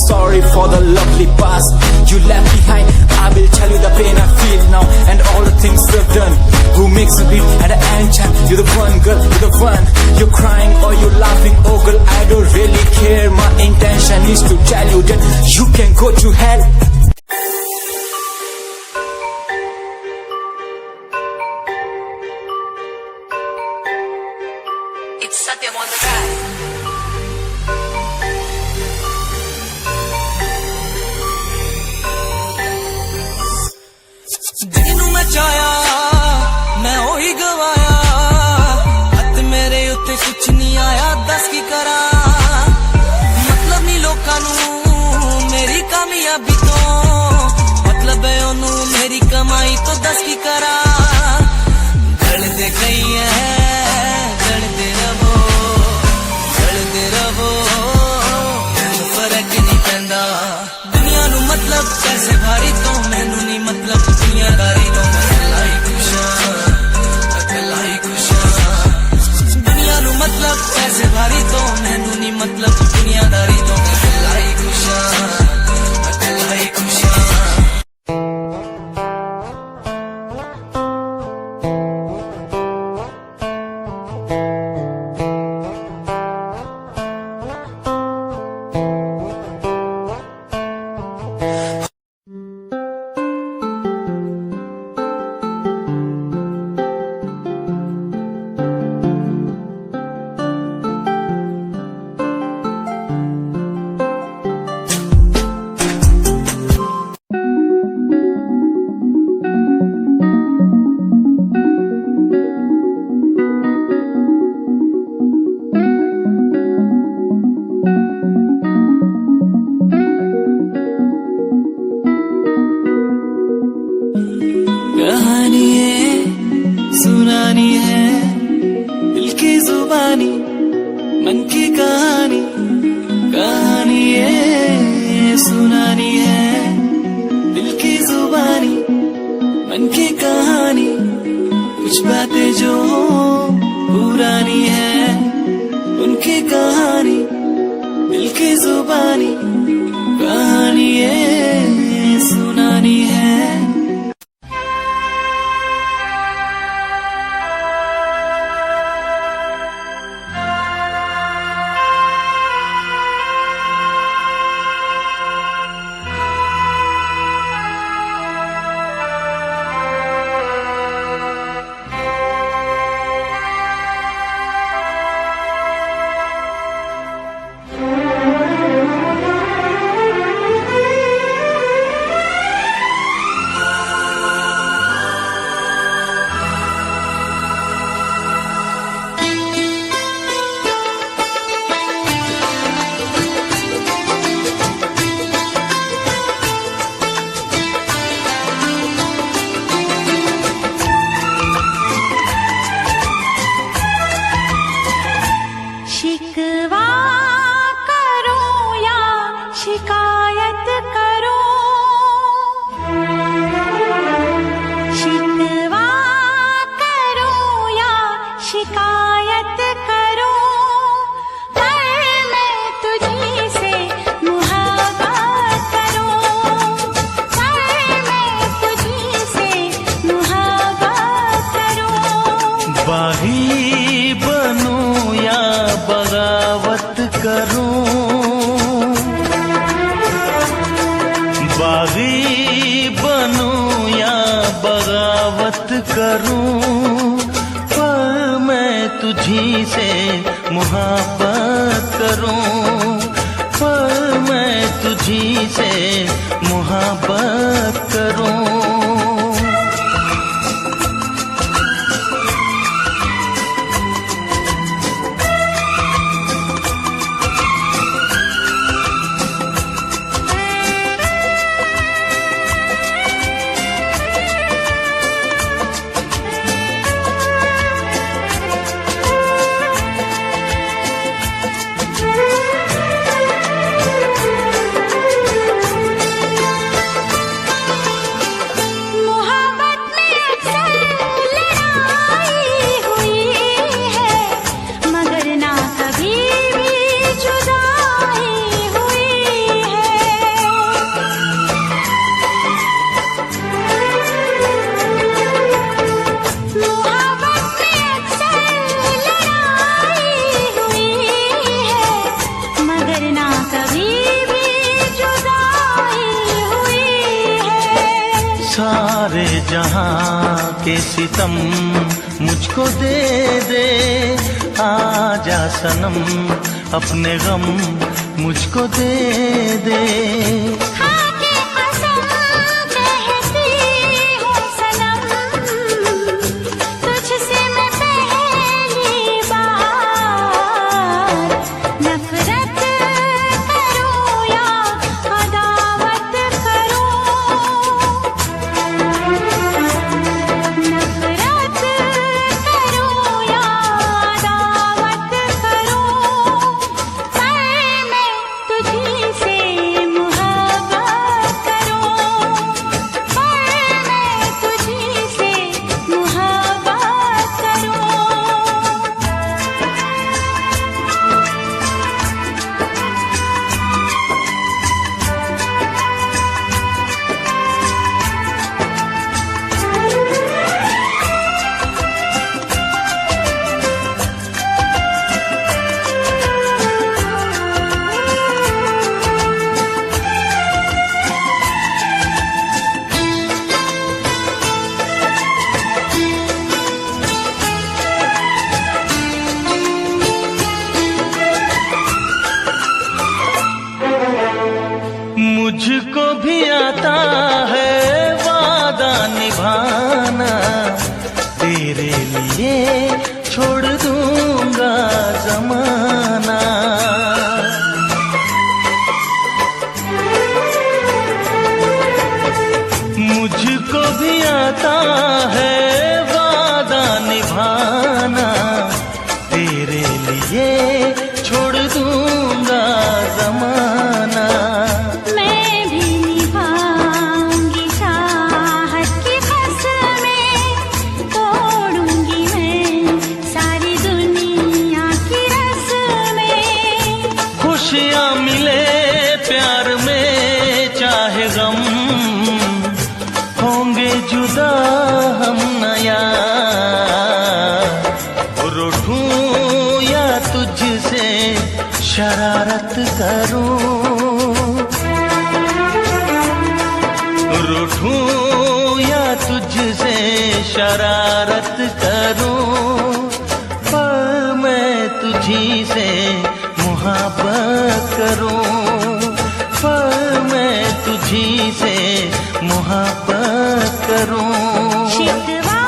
Sorry for the lovely past you left behind. I will tell you the pain I feel now and all the things we've done. Who makes me beat at the end time? You're the one, girl, you're the one. You're crying or you're laughing, oh girl, I don't really care. My intention is to tell you that you can go to hell. It's Satyam on the track. ਜਿਹਨੂੰ ਮੈਂ ਚਾਹਿਆ ਮੈਂ ਉਹੀ ਗਵਾਇਆ, ਹੱਥ ਮੇਰੇ ਉੱਤੇ ਕੁਛ ਨਹੀਂ ਆਇਆ, ਦੱਸ ਕੀ ਕਰਾਂ। ਮਤਲਬ ਨਹੀਂ ਲੋਕਾਂ ਨੂੰ ਮੇਰੀ ਕਾਮਯਾਬੀ ਤੋਂ, ਮਤਲਬ ਹੈ ਉਹਨੂੰ ਮੇਰੀ ਕਮਾਈ ਤੋਂ, ਦੱਸ ਕੀ ਕਰਾਂ। ਗਲਦੇ ਕਈ ਐ ਗਲਦੇ ਰਵੋ ਮੈਨੂੰ ਫਰਕ ਨਹੀਂ ਪੈਂਦਾ। ਦੁਨੀਆ ਨੂੰ ਮਤਲਬ ਪੈਸੇ ਭਾਰੀ ਤੋਂ, ਮੈਨੂੰ ਨਹੀਂ ਮਤਲਬ ਦੁਨੀਆਦਾਰੀ ਤੋਂ। ਮੈਂ ਇਕੱਲਾ ਹੀ ਖੁਸ਼ ਹਾਂ, ਇਕੱਲਾ ਹੀ ਖੁਸ਼ ਹਾਂ। ਦੁਨੀਆ ਨੂੰ ਮਤਲਬ ਪੈਸੇ ਭਾਰੀ ਤੋਂ, ਮੈਨੂੰ ਨਹੀਂ ਮਤਲਬ ਦੁਨੀਆਦਾਰੀ ਤੋਂ। ਮੈਂ ਇਕੱਲਾ ਹੀ ਖੁਸ਼ ਹਾਂ, ਇਕੱਲਾ ਹੀ ਖੁਸ਼ ਹਾਂ। कहानी है सुनानी है दिल की जुबानी, मन की कहानी। कहानी है सुनानी है दिल की जुबानी, मन की कहानी। कुछ बातें जो पुरानी है उनकी कहानी, दिल की जुबानी। कहानी है सुनानी है। शिकायत करूं, पर मैं तुझी से मुहाबत करूं, पर मैं तुझी से मुहाबत करूं। बागी बनूं या बगावत करूं, बागी बनूं या बगावत करूं, पर मैं तुझी से मुहाबत करूं, पर मैं तुझी से मुहाबत करूं। सारे जहां के सितम मुझको दे दे, आजा सनम अपने गम मुझको दे दे। खाके कसम कहती हूँ सनम, तुझसे मैं पहली बार नफरत करूँ या अदावत करूँ, नफरत करूँ या अदावत करूँ, पर मैं तुझी से मुहाबत करूँ, पर मैं तुझी से मुहाबत करूँ। मुझको भी आता है वादा निभाना, तेरे लिए छोड़ दूंगा जमाना। मुझको भी आता है वादा निभाना, तेरे लिए छोड़ दूंगा जमाना। मैं भी निभाऊंगी चाहत की कसमें, तोड़ूंगी मैं सारी दुनिया की रस्में। खुशियाँ मिले प्यार में चाहे गम, होंगे जुदा हम नया। रूठूं या तुझसे शरारत करूं, रूठूं या तुझसे शरारत करूं, पर मैं तुझी से मुहाबत करूं, पर मैं तुझी से मुहाबत करूं। शिकवा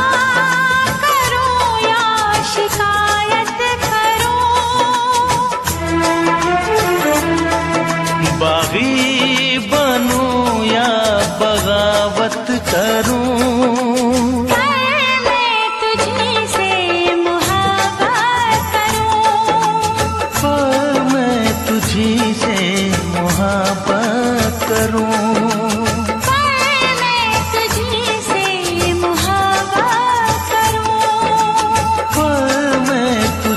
करूं या शिकायत करूं, बागी बनूं या बगावत करूं, पर मैं तुझी से मुहाबत करूं, पर मैं तुझी से मुहाबत करूं, पर मैं तुझी से मुहाबत करूं, पर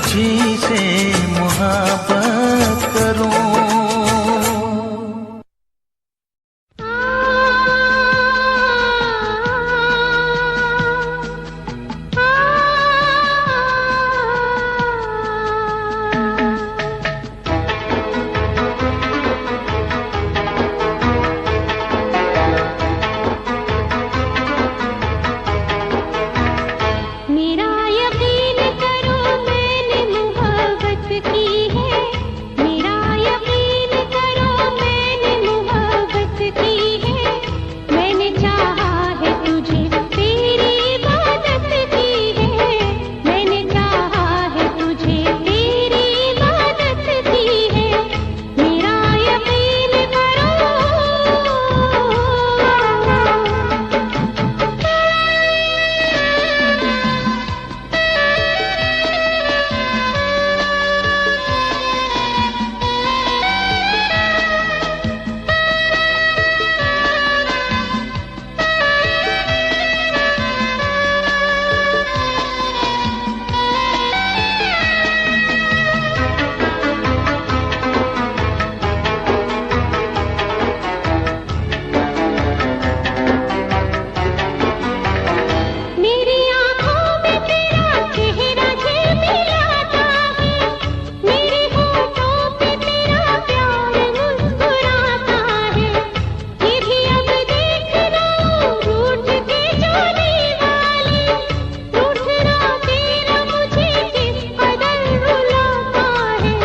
तुझी से मोहब्बत करूं। मेरा यकीन करो मैंने मोहब्बत की है, मेरा यकीन करो मैंने मोहब्बत की है। मैंने चाहा है तुझे, तेरी इबादत की है। मैंने चाहा है तुझे, तेरी इबादत की है। मेरा यकीन करो। मेरी आँखों में तेरा चेहरा झिलमिलाता है, मेरे होठों पे तेरा प्यार मुस्कुराता है। ये भी अब देख लो रूठ के जाने वाले, रूठना तेरा मुझे किस कदर रुलाता है।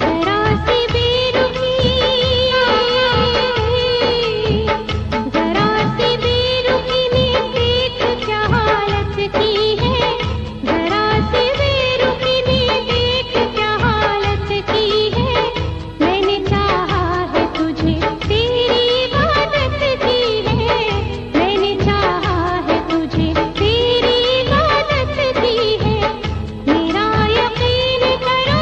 जरा सी बेरुखी, जरा सी बेरुखी ने देख क्या हालत की है। जरा सी बेरुखी ने देख क्या हालत की है। मैंने चाहा है तुझे, तेरी इबादत की है। मैंने चाहा है तुझे, तेरी इबादत की है। मेरा यकीन करो।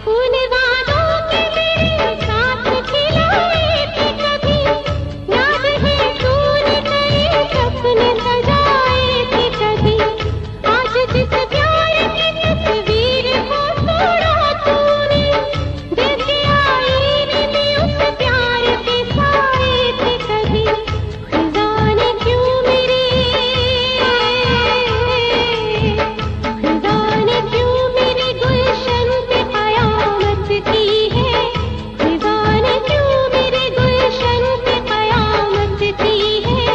उन वादों के मेरे साथ खिलाए थे कभी, याद है तूने कई सपने सजाए थे कभी। आज जिस प्यार की तस्वीर को तोड़ा तूने, दिल के आईने में उस प्यार के साए थे कभी। खिज़ा ने क्यों मेरे, खिज़ा ने क्यों मेरे गुलशन पे कयामत की है। खिज़ा ने क्यों मेरे गुलशन पे कयामत की है।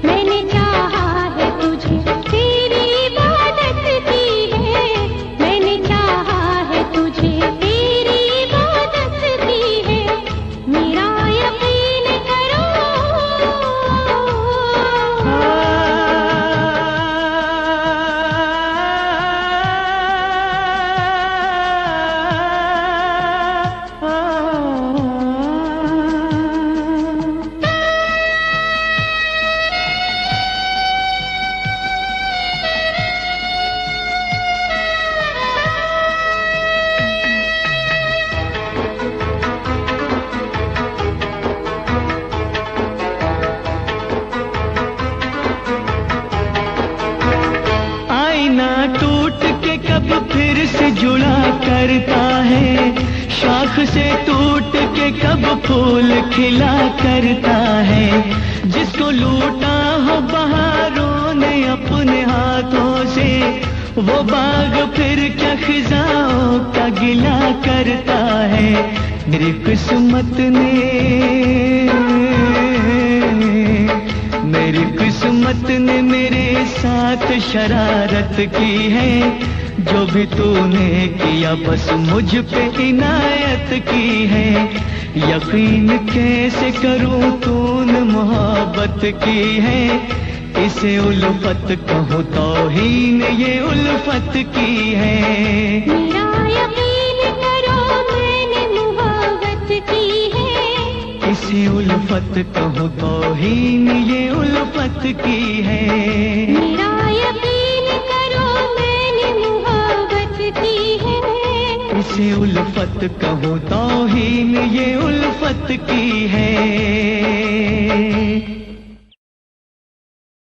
मैंने चाहा है तुझे, तेरी इबादत की है। मैंने चाहा है तुझे, तेरी इबादत की है। मेरा यकीन करो। आईना टूट के कब फिर से जुड़ा करता है, शाख से टूट के कब फूल खिला करता है। जिसको लूटा हो बहारों ने अपने हाथों से, वो बाग फिर क्या खिजाओं का गिला करता है। मेरी किस्मत ने, मेरी किस्मत ने मेरे साथ शरारत की है। जो भी तूने किया बस मुझ पे इनायत की है। यकीन कैसे करूं तूने मोहब्बत की है। इसे उल्फत कहूँ तौहीन ये उल्फत की है। मेरा यकीन करो मैंने मुहब्बत की है। इसे उल्फत कहूँ तौहीन ये उल्फत की है। मेरा यकीन करो मैंने मुहब्बत की है। इसे उल्फत कहूँ तौहीन ये उल्फत की है।